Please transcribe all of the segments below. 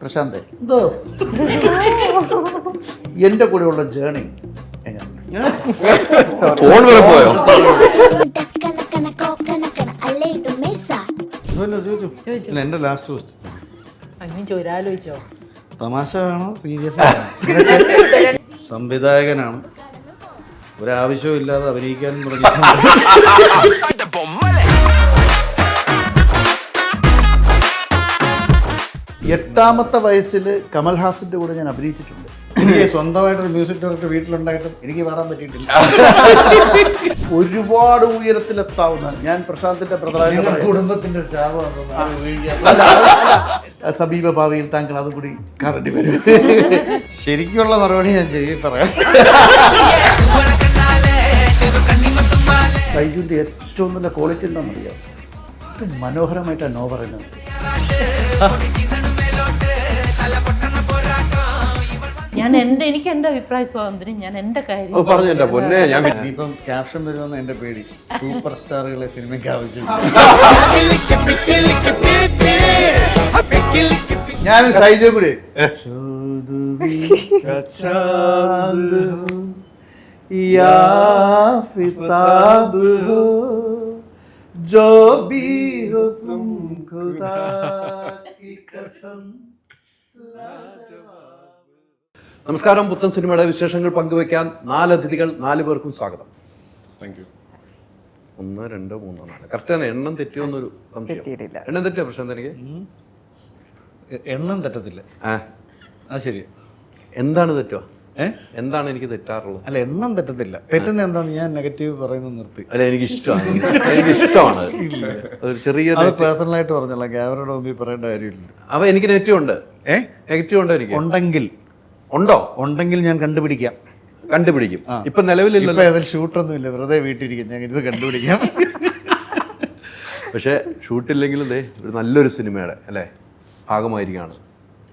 പ്രശാന്ത് എന്തോ എൻ്റെ കൂടെയുള്ള ജേണി എങ്ങനെ ഫോൺ വരെ പോയോ? ചോദിച്ചു ഇല്ല എൻ്റെ ലാസ്റ്റ് ക്വസ്റ്റ് അങ്ങനെ ചോരാലോചിച്ചോ? തമാശ വേണോ സീരിയസ് വേണോ? സംവിധായകനാണ്, ഒരാവശ്യവും ഇല്ലാതെ അഭിനയിക്കാനും തുടങ്ങിയിട്ടുണ്ട്. 8ാമത്തെ വയസ്സിൽ കമൽഹാസന്റെ കൂടെ ഞാൻ അഭിനയിച്ചിട്ടുണ്ട്. എനിക്ക് സ്വന്തമായിട്ടൊരു മ്യൂസിക് ഡയറക്ടർ വീട്ടിലുണ്ടായിട്ടും എനിക്ക് പാടാൻ പറ്റിയിട്ടില്ല. ഒരുപാട് ഉയരത്തിലെത്താവുന്ന ഞാൻ പ്രശാന്തിന്റെ ബ്രദറായ കുടുംബത്തിന്റെ ഒരു ശാപം സമീപ ഭാവിയിൽ താങ്കൾ അതും കൂടി കാണേണ്ടി വരും. ശരിക്കുള്ള മറുപടി ഞാൻ പറയാം. സൈജുവിന്റെ ഏറ്റവും നല്ല ക്വാളിറ്റി എന്താണെന്നറിയാം, മനോഹരമായിട്ടാണ് നോ പറയുന്നത്. എനിക്ക് എന്റെ അഭിപ്രായ സ്വാതന്ത്ര്യം, ഞാൻ എന്റെ കാര്യം പറഞ്ഞു. എന്റെ പൊന്നെ, ഞാൻ ഇനിയിപ്പം ക്യാപ്ഷൻ വരുമെന്ന് എന്റെ പേടി. സൂപ്പർ സ്റ്റാറുകളെ സിനിമയ്ക്ക് ആവശ്യമില്ല. ഞാൻ സൈജു കൂടി जो भी हो तुम खुदा की कसम. നമസ്കാരം. പുത്തൻ സിനിമയുടെ വിശേഷങ്ങൾ പങ്കുവെക്കാൻ 4 അതിഥികൾ, 4 പേർക്കും സ്വാഗതം. Thank you. 1 2 3 4 കറക്റ്റാണ്. എണ്ണം തെറ്റിയൊന്നൊരു സംശയം. എണ്ണം തെറ്റിയോ പ്രശാന്ത്? എനിക്ക് എണ്ണം തെറ്റത്തില്ല. ശരി. എന്താണ് തെറ്റുക? എന്താണ് എനിക്ക് തെറ്റാറുള്ളത്? അല്ല, എണ്ണം തെറ്റത്തില്ല. തെറ്റുന്ന എന്താന്ന് ഞാൻ നെഗറ്റീവ് പറയുന്നത് നിർത്തി. അല്ല, എനിക്കിഷ്ടമാണ്. ഒരു ചെറിയ പേഴ്സണലായിട്ട് പറഞ്ഞോളാം, ക്യാമറയുടെ മുമ്പിൽ പറയേണ്ട കാര്യമില്ല. അവ എനിക്ക് നെഗറ്റീവ് ഉണ്ട്. നെഗറ്റീവ് ഉണ്ടോ? എനിക്ക് ഉണ്ടെങ്കിൽ ഞാൻ കണ്ടുപിടിക്കും. ഇപ്പൊ നിലവിലില്ല. അതിൽ ഷൂട്ടൊന്നും ഇല്ല, വെറുതെ വീട്ടിലിരിക്കും. ഞാൻ ഇത് കണ്ടുപിടിക്കാം. പക്ഷെ ഷൂട്ടില്ലെങ്കിലും ഒരു നല്ലൊരു സിനിമയുടെ ഭാഗമായിരിക്കുകയാണ്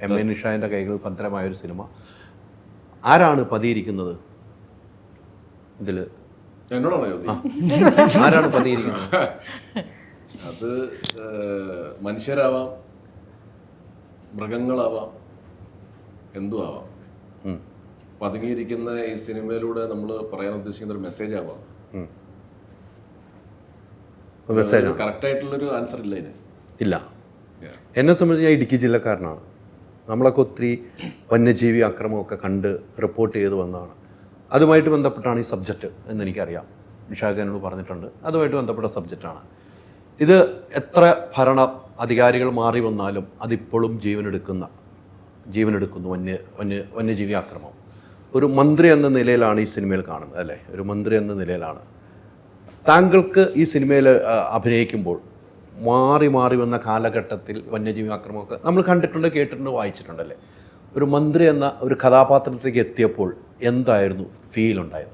എം എ നിഷാന്റെ കൈകളിൽ ഭദ്രമായൊരു സിനിമ. ആരാണ് പതിയിരിക്കുന്നത് ഇതില്? എന്നോടാണോ ചോദ്യം? ആരാണ് പതിയിരിക്കുന്നത്? അത് മനുഷ്യരാവാം, മൃഗങ്ങളാവാം, എന്തും ആവാം. പതുങ്ങിയിരിക്കുന്ന ഈ സിനിമയിലൂടെ നമ്മൾ പറയാൻ ഉദ്ദേശിക്കുന്ന ഒരു മെസ്സേജ് ആവാം. കറക്റ്റ് ആയിട്ടുള്ളൊരു ആൻസർ ഇല്ല ഇതിന്. ഇല്ല. എന്നെ സംബന്ധിച്ച് ഞാൻ ഇടുക്കി ജില്ലക്കാരനാണ്. നമ്മളൊക്കെ ഒത്തിരി വന്യജീവി ആക്രമണമൊക്കെ കണ്ട് റിപ്പോർട്ട് ചെയ്ത് വന്നതാണ്. അതുമായിട്ട് ബന്ധപ്പെട്ടാണ് ഈ സബ്ജക്റ്റ് എന്നെനിക്കറിയാം. നിഷാഖനോട് പറഞ്ഞിട്ടുണ്ട്, അതുമായിട്ട് ബന്ധപ്പെട്ട സബ്ജക്റ്റാണ് ഇത്. എത്ര ഭരണ അധികാരികൾ മാറി വന്നാലും അതിപ്പോഴും ജീവനെടുക്കുന്നു വന്യജീവി ആക്രമണം. ഒരു മന്ത്രി എന്ന നിലയിലാണ് ഈ സിനിമയിൽ കാണുന്നത്, അല്ലേ? ഒരു മന്ത്രി എന്ന നിലയിലാണ്. താങ്കൾക്ക് ഈ സിനിമയിൽ അഭിനയിക്കുമ്പോൾ മാറി വന്ന കാലഘട്ടത്തിൽ വന്യജീവി ആക്രമണമൊക്കെ നമ്മൾ കണ്ടിട്ടുണ്ട്, കേട്ടിട്ടുണ്ട്, വായിച്ചിട്ടുണ്ടല്ലേ? ഒരു മന്ത്രി എന്ന ഒരു കഥാപാത്രത്തിലേക്ക് എത്തിയപ്പോൾ എന്തായിരുന്നു ഫീൽ ഉണ്ടായത്?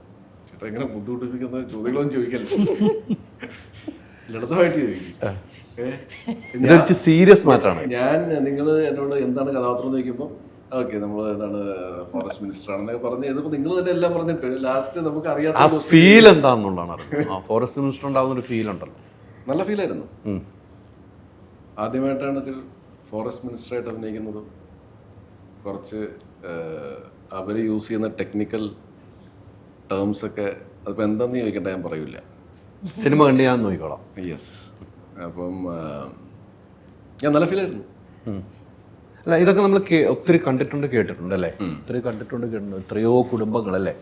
ചേട്ടാ, ഇങ്ങനെ ബുദ്ധിമുട്ടിപ്പിക്കുന്ന ചോദ്യങ്ങളൊന്നും ചോദിക്കല്ലോ. ലളിതമായിട്ട് ചോദിക്കും. ഇതൊരു സീരിയസ് മാറ്ററാണ്. ഞാൻ നിങ്ങൾ എന്നോട് എന്താണ് കഥാപാത്രം എന്ന് ചോദിക്കുമ്പോൾ ഓക്കെ നമ്മൾ എന്താണ് ഫോറസ്റ്റ് മിനിസ്റ്റർ ആണെന്നൊക്കെ പറഞ്ഞ് ഇതിപ്പോൾ നിങ്ങൾ തന്നെ എല്ലാം പറഞ്ഞിട്ട് ലാസ്റ്റ് നമുക്ക് അറിയാത്ത ആ ഫീൽ എന്താണെന്നുള്ളതാണ് അറിയുന്നത്. ഫോറസ്റ്റ് മിനിസ്റ്റർ ഉണ്ടാകുന്ന ഒരു ഫീൽ ഉണ്ടല്ലോ, നല്ല ഫീലായിരുന്നു. ആദ്യമായിട്ടാണ് ഒരു ഫോറസ്റ്റ് മിനിസ്റ്ററായിട്ട് അഭിനയിക്കുന്നതും കുറച്ച് അവർ യൂസ് ചെയ്യുന്ന ടെക്നിക്കൽ ടേംസൊക്കെ അതിപ്പോൾ എന്താണെന്ന് ചോദിക്കേണ്ട, ഞാൻ പറയൂല. സിനിമ കണ്ട് ഞാൻ നോക്കിക്കോളാം. യെസ്. അപ്പം ഞാൻ നല്ല ഫീലായിരുന്നു. അല്ല, ഇതൊക്കെ നമ്മൾ ഒത്തിരി കണ്ടിട്ടുണ്ട്, കേട്ടിട്ടുണ്ട്, അല്ലേ? ഒത്തിരി കണ്ടിട്ടുണ്ട്, കേട്ടിട്ടുണ്ട്. എത്രയോ കുടുംബങ്ങളല്ലേ,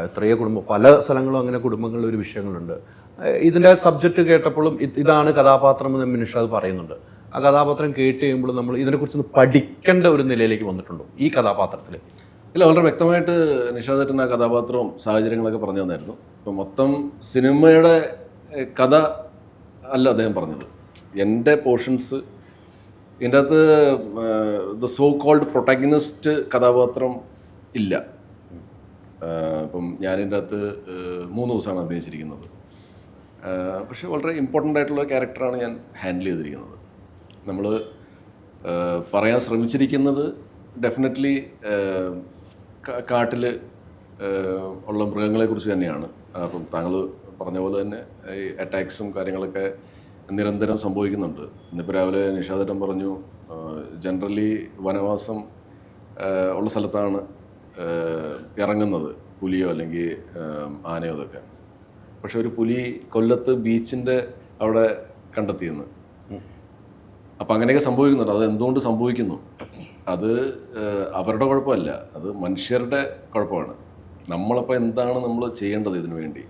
എത്രയോ കുടുംബം, പല സ്ഥലങ്ങളും അങ്ങനെ കുടുംബങ്ങളിൽ ഒരു വിഷയങ്ങളുണ്ട്. ഇതിൻ്റെ സബ്ജക്റ്റ് കേട്ടപ്പോഴും ഇതാണ് കഥാപാത്രം എന്ന് നിഷാദ് പറയുന്നുണ്ട്. ആ കഥാപാത്രം കേട്ട് കഴിയുമ്പോൾ നമ്മൾ ഇതിനെക്കുറിച്ചൊന്ന് പഠിക്കേണ്ട ഒരു നിലയിലേക്ക് വന്നിട്ടുണ്ടോ ഈ കഥാപാത്രത്തിൽ? ഇല്ല, വളരെ വ്യക്തമായിട്ട് നിഷാദേട്ടൻ ആ കഥാപാത്രവും സാഹചര്യങ്ങളൊക്കെ പറഞ്ഞു തന്നായിരുന്നു. ഇപ്പം മൊത്തം സിനിമയുടെ കഥ അല്ല അദ്ദേഹം പറഞ്ഞത്, എൻ്റെ പോർഷൻസ്. ഇതിൻ്റെ അകത്ത് ദ സോ കോൾഡ് പ്രൊട്ടാഗനിസ്റ്റ് കഥാപാത്രം ഇല്ല. ഇപ്പം ഞാനിൻ്റെ അകത്ത് 3 ദിവസമാണ് അഭിനയിച്ചിരിക്കുന്നത്. പക്ഷെ വളരെ ഇമ്പോർട്ടൻ്റ് ആയിട്ടുള്ള ക്യാരക്ടറാണ് ഞാൻ ഹാൻഡിൽ ചെയ്തിരിക്കുന്നത്. നമ്മൾ പറയാൻ ശ്രമിച്ചിരിക്കുന്നത് ഡെഫിനറ്റ്ലി കാട്ടിൽ ഉള്ള മൃഗങ്ങളെക്കുറിച്ച് തന്നെയാണ്. അപ്പം താങ്കൾ പറഞ്ഞ പോലെ തന്നെ ഈ അറ്റാക്സും കാര്യങ്ങളൊക്കെ നിരന്തരം സംഭവിക്കുന്നുണ്ട്. ഇന്നിപ്പോൾ രാവിലെ നിഷാദേട്ടൻ പറഞ്ഞു ജനറലി വനവാസം ഉള്ള സ്ഥലത്താണ് ഇറങ്ങുന്നത് പുലിയോ അല്ലെങ്കിൽ ആനയോ അതൊക്കെ. പക്ഷെ ഒരു പുലി കൊല്ലത്ത് ബീച്ചിൻ്റെ അവിടെ കണ്ടെത്തിയെന്ന്. അപ്പം അങ്ങനെയൊക്കെ സംഭവിക്കുന്നുണ്ട്. അത് എന്തുകൊണ്ട് സംഭവിക്കുന്നു? അത് അവരുടെ കുഴപ്പമല്ല, അത് മനുഷ്യരുടെ കുഴപ്പമാണ്. നമ്മളപ്പോൾ എന്താണ് നമ്മൾ ചെയ്യേണ്ടത് ഇതിനു വേണ്ടി?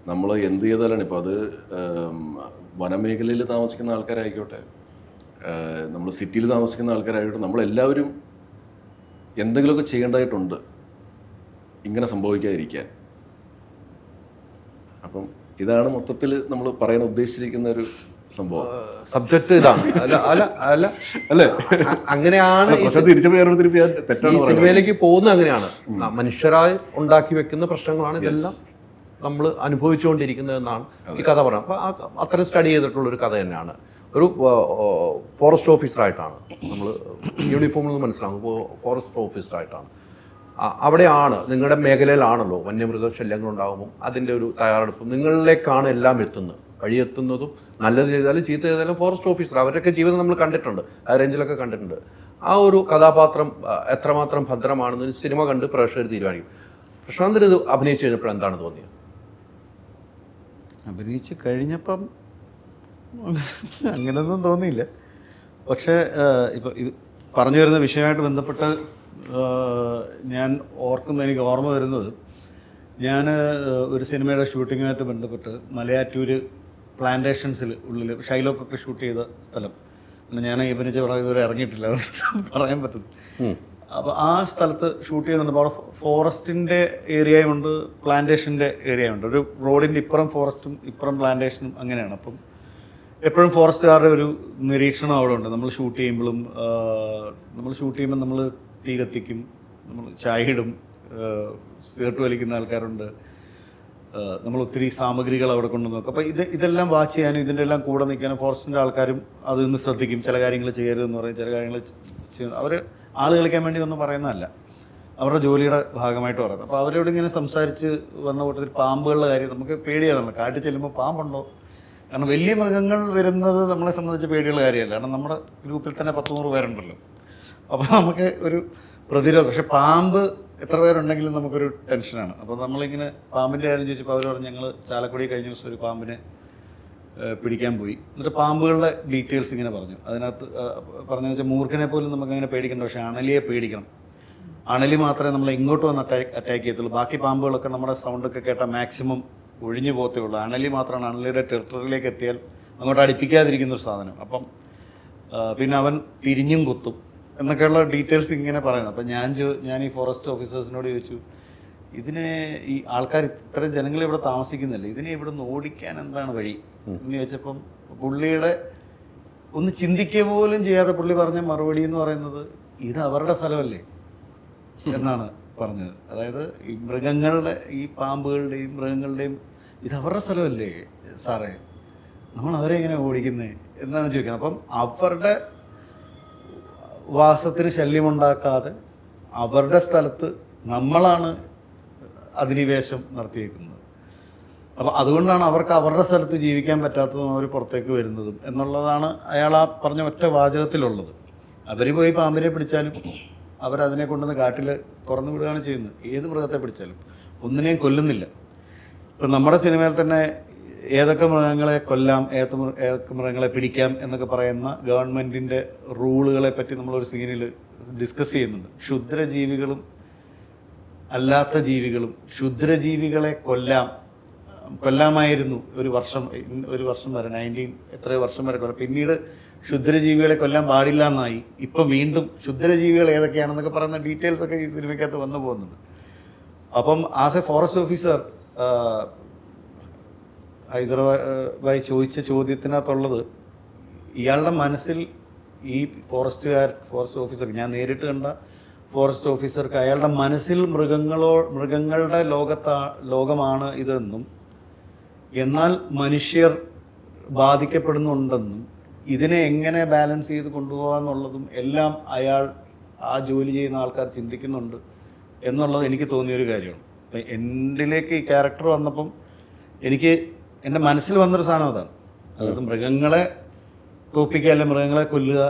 നമ്മൾ എന്ത് ചെയ്താലാണ് ഇപ്പോൾ അത് വനമേഖലയിൽ താമസിക്കുന്ന ആൾക്കാരായിക്കോട്ടെ, നമ്മൾ സിറ്റിയിൽ താമസിക്കുന്ന ആൾക്കാരായിക്കോട്ടെ, നമ്മളെല്ലാവരും എന്തെങ്കിലുമൊക്കെ ചെയ്യേണ്ടതായിട്ടുണ്ട് ഇങ്ങനെ സംഭവിക്കാതിരിക്കാൻ. അപ്പം ഇതാണ് മൊത്തത്തിൽ നമ്മൾ പറയാൻ ഉദ്ദേശിച്ചിരിക്കുന്ന ഒരു സംഭവം. സബ്ജക്റ്റ് ഇതാണ്. അല്ലേ അങ്ങനെയാണ് ഈ സിനിമയിലേക്ക് പോകുന്നത്. അങ്ങനെയാണ് മനുഷ്യരായി ഉണ്ടാക്കി വെക്കുന്ന പ്രശ്നങ്ങളാണ് ഇതെല്ലാം നമ്മൾ അനുഭവിച്ചുകൊണ്ടിരിക്കുന്നതെന്നാണ് ഈ കഥ പറയുന്നത്. അപ്പോൾ അത്തരം സ്റ്റഡി ചെയ്തിട്ടുള്ള ഒരു കഥ തന്നെയാണ്. ഒരു ഫോറസ്റ്റ് ഓഫീസറായിട്ടാണ്, നമ്മൾ യൂണിഫോമിൽ നിന്ന് മനസ്സിലാകും, ഫോറസ്റ്റ് ഓഫീസറായിട്ടാണ്. അവിടെയാണ്, നിങ്ങളുടെ മേഖലയിലാണല്ലോ വന്യമൃഗ ശല്യങ്ങൾ ഉണ്ടാകുമ്പോൾ അതിൻ്റെ ഒരു തയ്യാറെടുപ്പ് നിങ്ങളിലേക്കാണ് എല്ലാം എത്തുന്നത്. വഴിയെത്തുന്നതും നല്ലത് ചെയ്താലും ചീത്ത ചെയ്താലും ഫോറസ്റ്റ് ഓഫീസർ അവരൊക്കെ ജീവിതം നമ്മൾ കണ്ടിട്ടുണ്ട്, ആ റേഞ്ചിലൊക്കെ കണ്ടിട്ടുണ്ട്. ആ ഒരു കഥാപാത്രം എത്രമാത്രം ഭദ്രമാണെന്നൊരു സിനിമ കണ്ട് പ്രേക്ഷകർ തീരുമാനിക്കും. പ്രശാന്തിന് ഇത് അഭിനയിച്ചു കഴിഞ്ഞപ്പോൾ എന്താണ് തോന്നിയത്? അഭിനയിച്ച് കഴിഞ്ഞപ്പം അങ്ങനെയൊന്നും തോന്നിയില്ല. പക്ഷേ ഇപ്പോൾ ഇത് പറഞ്ഞു വരുന്ന വിഷയമായിട്ട് ബന്ധപ്പെട്ട് ഞാൻ എനിക്ക് ഓർമ്മ വരുന്നത്, ഞാൻ ഒരു സിനിമയുടെ ഷൂട്ടിങ്ങുമായിട്ട് ബന്ധപ്പെട്ട് മലയാറ്റൂർ പ്ലാന്റേഷൻസിൽ ഉള്ളിൽ ഷൈലോക്കൊക്കെ ഷൂട്ട് ചെയ്ത സ്ഥലം. ഞാൻ അഭിനയിച്ച പടം ഇതുവരെ ഇറങ്ങിയിട്ടില്ല, അതുകൊണ്ട് പറയാൻ പറ്റുന്നു. അപ്പോൾ ആ സ്ഥലത്ത് ഷൂട്ട് ചെയ്യുന്നുണ്ട്. അപ്പോൾ അവിടെ ഫോറസ്റ്റിൻ്റെ ഏരിയയുണ്ട്, പ്ലാന്റേഷൻ്റെ ഏരിയയുണ്ട്. ഒരു റോഡിൻ്റെ ഇപ്പുറം ഫോറസ്റ്റും ഇപ്പുറം പ്ലാന്റേഷനും അങ്ങനെയാണ്. അപ്പം എപ്പോഴും ഫോറസ്റ്റുകാരുടെ ഒരു നിരീക്ഷണം അവിടെ ഉണ്ട്. നമ്മൾ ഷൂട്ട് ചെയ്യുമ്പോൾ നമ്മൾ തീ കത്തിക്കും, നമ്മൾ ചായ ഇടും, സിഗരറ്റ് വലിക്കുന്ന ആൾക്കാരുണ്ട്, നമ്മൾ ഒത്തിരി സാമഗ്രികൾ അവിടെ കൊണ്ടു നോക്കും. അപ്പോൾ ഇതെല്ലാം വാച്ച് ചെയ്യാനും ഇതിൻ്റെ എല്ലാം കൂടെ നിൽക്കാനും ഫോറസ്റ്റിൻ്റെ ആൾക്കാരും അത് നിന്ന് ശ്രദ്ധിക്കും. ചില കാര്യങ്ങൾ ചെയ്യരുതെന്ന് പറയും, ചില കാര്യങ്ങൾ ചെയ്യും. അവർ ആൾ കളിക്കാൻ വേണ്ടി ഒന്നും പറയുന്നതല്ല, അവരുടെ ജോലിയുടെ ഭാഗമായിട്ട് പറയുന്നത്. അപ്പോൾ അവരോട് ഇങ്ങനെ സംസാരിച്ച് വന്ന കൂട്ടത്തിൽ പാമ്പുകളുടെ കാര്യം നമുക്ക് പേടിയാണല്ലോ. കാട്ടിൽ ചെല്ലുമ്പോൾ പാമ്പുണ്ടോ? കാരണം വലിയ മൃഗങ്ങൾ വരുന്നത് നമ്മളെ സംബന്ധിച്ച് പേടിയുള്ള കാര്യമല്ല. കാരണം നമ്മുടെ ഗ്രൂപ്പിൽ തന്നെ 10-100 പേരുണ്ടല്ലോ. അപ്പോൾ നമുക്ക് ഒരു പ്രതിരോധം. പക്ഷെ പാമ്പ് എത്ര പേരുണ്ടെങ്കിലും നമുക്കൊരു ടെൻഷനാണ്. അപ്പോൾ നമ്മളിങ്ങനെ പാമ്പിൻ്റെ കാര്യം ചോദിച്ചപ്പോൾ അവർ പറഞ്ഞു, ഞങ്ങൾ ചാലക്കുടി കഴിഞ്ഞ ദിവസം ഒരു പാമ്പിനെ പിടിക്കാൻ പോയി. എന്നിട്ട് പാമ്പുകളുടെ ഡീറ്റെയിൽസ് ഇങ്ങനെ പറഞ്ഞു. അതിനകത്ത് പറഞ്ഞതെന്ന് വെച്ചാൽ മൂർഖനെ പോലും നമുക്കങ്ങനെ പേടിക്കണ്ട, പക്ഷേ അണലിയെ പേടിക്കണം. അണലി മാത്രമേ നമ്മളെ ഇങ്ങോട്ട് വന്ന് അറ്റാക്ക് ചെയ്യത്തുള്ളൂ. ബാക്കി പാമ്പുകളൊക്കെ നമ്മുടെ സൗണ്ടൊക്കെ കേട്ടാൽ മാക്സിമം ഒഴിഞ്ഞു പോകത്തേ ഉള്ളൂ. അണലി മാത്രമാണ് അണലിയുടെ ടെറിട്ടറിയിലേക്ക് എത്തിയാൽ അങ്ങോട്ട് അടുപ്പിക്കാതിരിക്കുന്നൊരു സാധനം. അപ്പം പിന്നെ അവൻ തിരിഞ്ഞും കുത്തും എന്നൊക്കെയുള്ള ഡീറ്റെയിൽസ് ഇങ്ങനെ പറയുന്നത്. അപ്പം ഞാൻ ഈ ഫോറസ്റ്റ് ഓഫീസേഴ്സിനോട് ചോദിച്ചു, ഇതിനെ ഈ ആൾക്കാർ ഇത്രയും ജനങ്ങൾ ഇവിടെ താമസിക്കുന്നില്ല, ഇതിനെ ഇവിടെ നിന്ന് ഓടിക്കാൻ എന്താണ് വഴി എന്ന് ചോദിച്ചപ്പം പുള്ളിയുടെ ഒന്ന് ചിന്തിക്കുക പോലും ചെയ്യാതെ പുള്ളി പറഞ്ഞ മറുപടി എന്ന് പറയുന്നത്, ഇത് അവരുടെ സ്ഥലമല്ലേ എന്നാണ് പറഞ്ഞത്. അതായത് ഈ മൃഗങ്ങളുടെ, ഈ പാമ്പുകളുടെയും മൃഗങ്ങളുടെയും ഇത് അവരുടെ സ്ഥലമല്ലേ സാറേ, നമ്മൾ അവരെ എങ്ങനെ ഓടിക്കുന്നത് എന്നാണ് ചോദിക്കുന്നത്. അപ്പം അവരുടെ വാസത്തിന് ശല്യമുണ്ടാക്കാതെ അവരുടെ സ്ഥലത്ത് നമ്മളാണ് അധിനിവേശം നടത്തിയേക്കുന്നത്. അപ്പോൾ അതുകൊണ്ടാണ് അവർക്ക് അവരുടെ സ്ഥലത്ത് ജീവിക്കാൻ പറ്റാത്തതും അവർ പുറത്തേക്ക് വരുന്നതും എന്നുള്ളതാണ് അയാൾ ആ പറഞ്ഞ ഒറ്റ വാചകത്തിലുള്ളത്. അവർ പോയി പാമ്പിനെ പിടിച്ചാലും അവരതിനെ കൊണ്ടുവന്ന് കാട്ടിൽ തുറന്നു വിടുകയാണ് ചെയ്യുന്നത്. ഏത് മൃഗത്തെ പിടിച്ചാലും ഒന്നിനെയും കൊല്ലുന്നില്ല. ഇപ്പം നമ്മുടെ സിനിമയിൽ തന്നെ ഏതൊക്കെ മൃഗങ്ങളെ കൊല്ലാം, ഏതൊക്കെ മൃഗങ്ങളെ പിടിക്കാം എന്നൊക്കെ പറയുന്ന ഗവൺമെൻറ്റിൻ്റെ റൂളുകളെ പറ്റി നമ്മളൊരു സീനിൽ ഡിസ്കസ് ചെയ്യുന്നുണ്ട്. ക്ഷുദ്രജീവികളും അല്ലാത്ത ജീവികളും, ക്ഷുദ്രജീവികളെ കൊല്ലാമായിരുന്നു ഒരു വർഷം വരെ, 19 എത്രയോ വർഷം വരെ കൊല്ലാം. പിന്നീട് ക്ഷുദ്രജീവികളെ കൊല്ലാൻ പാടില്ല എന്നായി. ഇപ്പം വീണ്ടും ക്ഷുദ്രജീവികൾ ഏതൊക്കെയാണെന്നൊക്കെ പറയുന്ന ഡീറ്റെയിൽസ് ഒക്കെ ഈ സിനിമയ്ക്കകത്ത് വന്നു പോകുന്നുണ്ട്. അപ്പം as A forest officer Hyderabad ചോദിച്ച ചോദ്യത്തിനകത്തുള്ളത്, ഇയാളുടെ മനസ്സിൽ ഈ ഫോറസ്റ്റ് ഓഫീസർ, ഞാൻ നേരിട്ട് കണ്ട ഫോറസ്റ്റ് ഓഫീസർക്ക് അയാളുടെ മനസ്സിൽ മൃഗങ്ങളുടെ ലോകമാണ് ഇതെന്നും എന്നാൽ മനുഷ്യർ ബാധിക്കപ്പെടുന്നുണ്ടെന്നും ഇതിനെ എങ്ങനെ ബാലൻസ് ചെയ്ത് കൊണ്ടുപോകാന്നുള്ളതും എല്ലാം അയാൾ ആ ജോലി ചെയ്യുന്ന ആൾക്കാർ ചിന്തിക്കുന്നുണ്ട് എന്നുള്ളത് എനിക്ക് തോന്നിയൊരു കാര്യമാണ്. അപ്പം എന്നിലേക്ക് ഈ ക്യാരക്ടർ വന്നപ്പം എൻ്റെ മനസ്സിൽ വന്നൊരു സാധനം അതാണ്. അതായത് മൃഗങ്ങളെ തോപ്പിക്കുക, അല്ലെങ്കിൽ മൃഗങ്ങളെ കൊല്ലുക,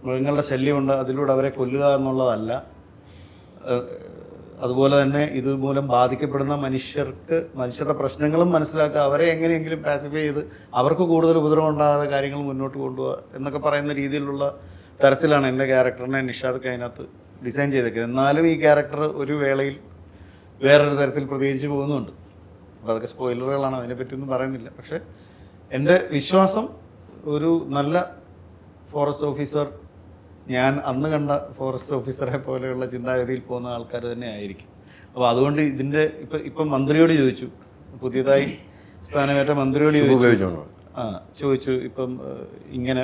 മൃഗങ്ങളുടെ ശല്യമുണ്ട് അതിലൂടെ അവരെ കൊല്ലുക എന്നുള്ളതല്ല. അതുപോലെ തന്നെ ഇതുമൂലം ബാധിക്കപ്പെടുന്ന മനുഷ്യരുടെ പ്രശ്നങ്ങളും മനസ്സിലാക്കുക, അവരെ എങ്ങനെയെങ്കിലും പാസിഫൈ ചെയ്ത് അവർക്ക് കൂടുതൽ ഉപദ്രവം ഉണ്ടാകാതെ കാര്യങ്ങൾ മുന്നോട്ട് കൊണ്ടുപോകുക എന്നൊക്കെ പറയുന്ന രീതിയിലുള്ള തരത്തിലാണ് എൻ്റെ ക്യാരക്ടറിനെ നിഷാദൊക്കെ അതിനകത്ത് ഡിസൈൻ ചെയ്തേക്കുന്നത്. എന്നാലും ഈ ക്യാരക്ടർ ഒരു വേളയിൽ വേറൊരു തരത്തിൽ പ്രതികരിച്ച് പോകുന്നുണ്ട്. അപ്പോൾ അതൊക്കെ സ്പോയിലറുകളാണ്, അതിനെപ്പറ്റിയൊന്നും പറയുന്നില്ല. പക്ഷേ എൻ്റെ വിശ്വാസം ഒരു നല്ല ഫോറസ്റ്റ് ഓഫീസർ, ഞാൻ അന്ന് കണ്ട ഫോറസ്റ്റ് ഓഫീസറെ പോലെയുള്ള ചിന്താഗതിയിൽ പോകുന്ന ആൾക്കാർ തന്നെ ആയിരിക്കും. അപ്പോൾ അതുകൊണ്ട് ഇതിൻ്റെ ഇപ്പം മന്ത്രിയോട് ചോദിച്ചു, പുതിയതായി സ്ഥാനമേറ്റ മന്ത്രിയോട് ചോദിച്ചു ഇപ്പം ഇങ്ങനെ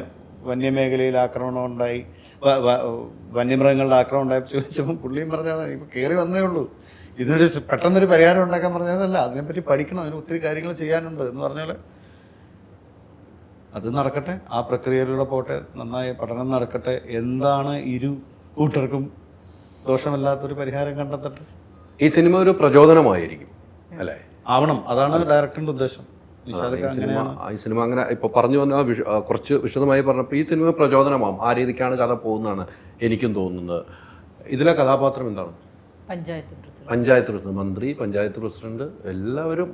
വന്യമേഖലയിൽ ആക്രമണം ഉണ്ടായി, വന്യമൃഗങ്ങളുടെ ആക്രമണം ഉണ്ടായി ചോദിച്ചപ്പം പുള്ളിയും പറഞ്ഞാൽ ഇപ്പം കയറി വന്നേ ഉള്ളൂ, ഇതിനൊരു പെട്ടെന്നൊരു പരിഹാരം ഉണ്ടാക്കാൻ പറഞ്ഞതല്ല, അതിനെപ്പറ്റി പഠിക്കണം, അതിന് ഒത്തിരി കാര്യങ്ങൾ ചെയ്യാനുണ്ട് എന്ന് പറഞ്ഞാൽ അത് നടക്കട്ടെ, ആ പ്രക്രിയയിലൂടെ പോട്ടെ, നന്നായി പഠനം നടക്കട്ടെ, എന്താണ് ഇരു കൂട്ടർക്കും ദോഷമല്ലാത്തൊരു പരിഹാരം കണ്ടെത്തട്ടെ. ഈ സിനിമ ഒരു പ്രചോദനമായിരിക്കും അല്ലേ? ആവണം, അതാണ് ഡയറക്ടറിന്റെ ഉദ്ദേശം. ഈ സിനിമ അങ്ങനെ ഇപ്പൊ പറഞ്ഞു വന്ന കുറച്ച് വിശദമായി പറഞ്ഞപ്പോൾ ഈ സിനിമ പ്രചോദനമാവും, ആ രീതിക്കാണ് കഥ പോകുന്നതാണ് എനിക്കും തോന്നുന്നത്. ഇതിലെ കഥാപാത്രം എന്താണ്? പഞ്ചായത്ത് പ്രസിഡന്റ്, മന്ത്രി, പഞ്ചായത്ത് പ്രസിഡന്റ്, എല്ലാവരും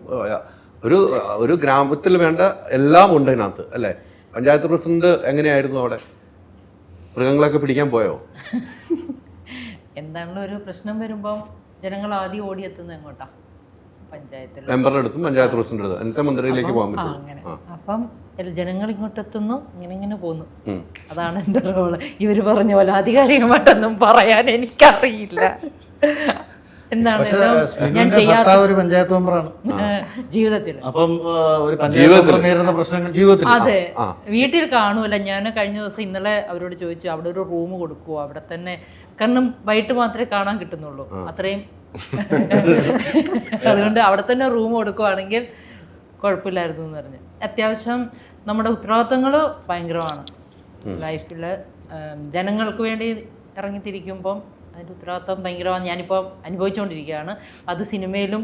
ഒരു ഗ്രാമത്തിൽ വേണ്ട എല്ലാം ഉണ്ട് ഇതിനകത്ത് അല്ലേ? പഞ്ചായത്ത് പ്രസിഡന്റ് എങ്ങനെയായിരുന്നു അവിടെ? മൃഗങ്ങളൊക്കെ പിടിക്കാൻ പോയോ? എന്താണല്ലോ ഒരു പ്രശ്നം വരുമ്പം ജനങ്ങൾ ആദ്യം ഓടിയെത്തുന്നത് എങ്ങോട്ടാ? പഞ്ചായത്തിൽ മെമ്പറുടെ അടുത്തും പഞ്ചായത്ത് പ്രസിഡന്റ് അടുത്ത്, എന്നിട്ട് മന്ത്രിയിലേക്ക് പോകാൻ പറ്റും. അങ്ങനെ അപ്പം ജനങ്ങൾ ഇങ്ങോട്ട് എത്തുന്നു, ഇങ്ങനെ പോകുന്നു. അതാണ് എൻ്റെ റോള്. ഇവര് പറഞ്ഞ പോലെ ആധികാരികമായിട്ടൊന്നും പറയാൻ എനിക്കറിയില്ല. എന്താണ് ഞാൻ ചെയ്യാത്ത ഒരു പഞ്ചായത്ത് മെമ്പറാണ് ജീവിതത്തിൽ. അപ്പം ഒരു പഞ്ചായത്ത് നേരിടുന്ന പ്രശ്നങ്ങൾ ജീവിതത്തിൽ. അതെ, വീട്ടിൽ കാണൂല. ഞാൻ കഴിഞ്ഞ ദിവസം ഇന്നലെ അവരോട് ചോദിച്ചു, അവിടെ ഒരു റൂം കൊടുക്കുവോ അവിടെ തന്നെ, കാരണം വൈകിട്ട് മാത്രമേ കാണാൻ കിട്ടുന്നുള്ളൂ, അത്രയും അതുകൊണ്ട് അവിടെ തന്നെ റൂം കൊടുക്കുവാണെങ്കിൽ കുഴപ്പമില്ലായിരുന്നു എന്ന് പറഞ്ഞ്. അത്യാവശ്യം നമ്മുടെ ഉത്തരവാദിത്തങ്ങൾ ഭയങ്കരമാണ് ലൈഫിൽ. ജനങ്ങൾക്ക് വേണ്ടി ഇറങ്ങിത്തിരിക്കുമ്പം അതിൻ്റെ ഉത്തരവാദിത്തം ഭയങ്കരമാണ്. ഞാനിപ്പോൾ അനുഭവിച്ചുകൊണ്ടിരിക്കുകയാണ്. അത് സിനിമയിലും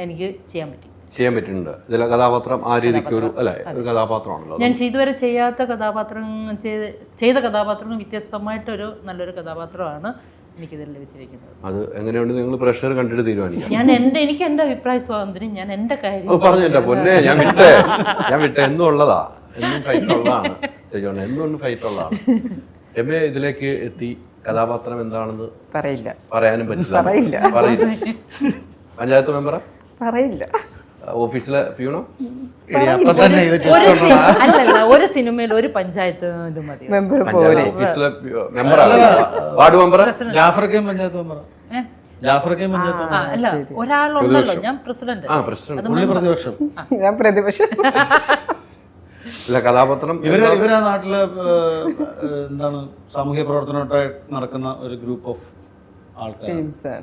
എനിക്ക് ചെയ്യാൻ പറ്റിയിട്ടുണ്ട്. ഇതിലെ കഥാപാത്രം ആ രീതിക്ക് ഒരു കഥാപാത്രമാണല്ലോ. ഞാൻ ഇതുവരെ ചെയ്യാത്ത കഥാപാത്രം ചെയ്ത കഥാപാത്രം വ്യത്യസ്തമായിട്ടൊരു നല്ലൊരു കഥാപാത്രമാണ് എനിക്കിതിൽ ലഭിച്ചിരിക്കുന്നത്. അത് എങ്ങനെയുണ്ട് നിങ്ങൾ പ്രഷർ കണ്ടിട്ട് തീരുമാനിക്കാം. എനിക്ക് എൻ്റെ അഭിപ്രായ സ്വാതന്ത്ര്യം, ഞാൻ എൻ്റെ കാര്യം പറഞ്ഞു. എൻ്റെ പൊന്നെ, ഞാൻ വിട്ടേ എന്നും ഉള്ളതാ, എന്നും ഫൈറ്റ് ഉള്ളതാണ് ചെയ്തോണ്ട്, എന്നും ഫൈറ്റ് ഉള്ളതാണ്. രമ്യ ഇതിലേക്ക് എത്തി, കഥാപാത്രം എന്താണെന്ന് പറയാനും പറ്റില്ല. പഞ്ചായത്ത് മെമ്പറാ? പറയില്ല. ഓഫീസിലെ പ്യൂണോ? അല്ലല്ല, ഒരു സിനിമയിൽ ഒരു പഞ്ചായത്ത് ഇത് മതി. ഓഫീസിലെ മെമ്പറാണ്, വാർഡ് മെമ്പർ. അല്ല, ഒരാളുണ്ടല്ലോ, ഞാൻ പ്രസിഡന്റ്. ഞാൻ പ്രതിപക്ഷം. കഥാപാത്രം ഇവരാ നാട്ടിലെ എന്താണ് സാമൂഹ്യ പ്രവർത്തനമായിട്ട് നടക്കുന്ന ഒരു ഗ്രൂപ്പ് ഓഫ് ആൾക്കാർ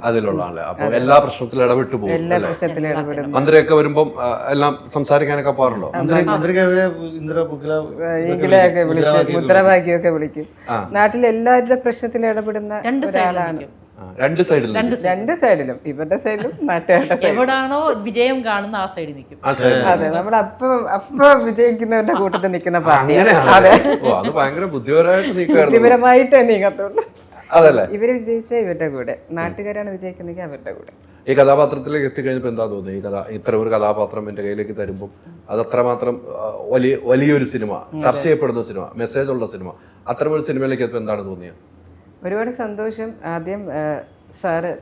അതിലുള്ള ആളെ. അപ്പൊ എല്ലാ പ്രശ്നത്തിലും ഇടപെട്ട് പോകും. മന്ത്രിയൊക്കെ വരുമ്പം എല്ലാം സംസാരിക്കാനൊക്കെ പോകാറുണ്ടോ? മന്ത്രിക്കെതിരെ മുദ്രാവാക്യമൊക്കെ വിളിക്കും. നാട്ടിലെ എല്ലാവരുടെ പ്രശ്നത്തിൽ ഇടപെടുന്ന ഒരാളാണ്. രണ്ട് സൈഡിലും, ഇവരുടെ സൈഡിലും നാട്ടുകാരുടെ സൈഡിലും. എവിടാണോ വിജയം കാണുന്ന ആ സൈഡിൽ നിൽക്കും. അതെ, നമ്മുടെ അപ്പൊ വിജയിക്കുന്നവരുടെ കൂട്ടത്തിൽ നിൽക്കുന്ന പാർട്ടി. ബുദ്ധിപരമായിട്ടേ നീങ്ങത്തുള്ളൂ. ഇവര് വിജയിച്ച ഇവരുടെ കൂടെ, നാട്ടുകാരാണ് വിജയിക്കുന്നെങ്കിൽ അവരുടെ കൂടെ. ഈ കഥാപാത്രത്തിലേക്ക് എത്തിക്കഴിഞ്ഞപ്പോൾ എന്താ തോന്നുന്നത്? ഇത്തരം ഒരു കഥാപാത്രം എൻ്റെ കയ്യിലേക്ക് തരുമ്പോൾ അത് അത്രമാത്രം വലിയൊരു സിനിമ, ചർച്ച ചെയ്യപ്പെടുന്ന സിനിമ, മെസ്സേജ് ഉള്ള സിനിമ, അത്തരമൊരു സിനിമയിലേക്ക് എത്തുമ്പോൾ എന്താണ് തോന്നിയത്? ഒരുപാട് സന്തോഷം. ആദ്യം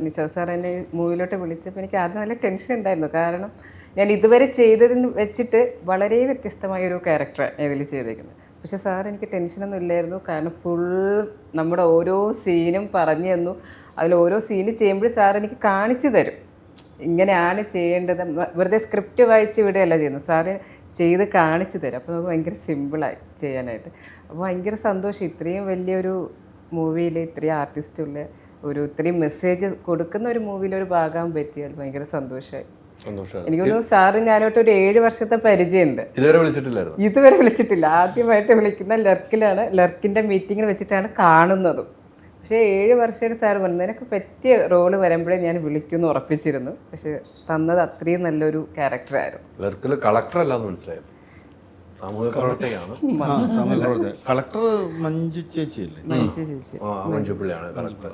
നിഷാദ് സാർ എന്നെ മൂവിയിലോട്ട് വിളിച്ചപ്പോൾ എനിക്ക് ആദ്യം നല്ല ടെൻഷൻ ഉണ്ടായിരുന്നു. കാരണം ഞാൻ ഇതുവരെ ചെയ്തതിന് വെച്ചിട്ട് വളരെ വ്യത്യസ്തമായൊരു ക്യാരക്ടറാണ് ഇതിൽ ചെയ്തേക്കുന്നത്. പക്ഷെ സാർ എനിക്ക് ടെൻഷനൊന്നും ഇല്ലായിരുന്നു. കാരണം ഫുൾ നമ്മുടെ ഓരോ സീനും പറഞ്ഞു തന്നു. അതിൽ ഓരോ സീന് ചെയ്യുമ്പോൾ സാർ എനിക്ക് കാണിച്ചു തരും, ഇങ്ങനെയാണ് ചെയ്യേണ്ടത്. വെറുതെ സ്ക്രിപ്റ്റ് വായിച്ച് വിടുകയല്ല ചെയ്യുന്നത്, സാറ് ചെയ്ത് കാണിച്ചു തരും. അപ്പോൾ നമുക്ക് ഭയങ്കര സിമ്പിളായി ചെയ്യാനായിട്ട്. അപ്പോൾ ഭയങ്കര സന്തോഷം. ഇത്രയും വലിയൊരു മൂവിയിൽ ഇത്രയും ആർട്ടിസ്റ്റുള്ള ഇത്രയും മെസ്സേജ് കൊടുക്കുന്ന ഒരു മൂവിയിൽ ഒരു ഭാഗമാകാൻ പറ്റിയാൽ ഭയങ്കര സന്തോഷമായി. എനിക്ക് തോന്നുന്നു സാറ് ഞാനോട്ട് ഒരു 7 വർഷത്തെ പരിചയമുണ്ട്. ഇതുവരെ വിളിച്ചിട്ടില്ല. ആദ്യമായിട്ട് വിളിക്കുന്ന ലർക്കിലാണ്. ലർക്കിന്റെ മീറ്റിങ്ങിൽ വെച്ചിട്ടാണ് കാണുന്നതും. പക്ഷേ 7 വർഷമായിട്ട് സാറ് പറഞ്ഞു നിനക്ക് പറ്റിയ റോള് വരുമ്പോഴേ ഞാൻ വിളിക്കുമെന്ന് ഉറപ്പിച്ചിരുന്നു. പക്ഷെ തന്നത് അത്രയും നല്ലൊരു ക്യാരക്ടറായിരുന്നു. കളക്ടർ അല്ലാന്ന് മനസ്സിലായത്. സാമൂഹിക പ്രവർത്തകയാണ്. സമയ പ്രവർത്തകൻ. കളക്ടർ മഞ്ജു ചേച്ചിയല്ലേ? ചേച്ചി മഞ്ജുപിള്ളിയാണ് കളക്ടർ.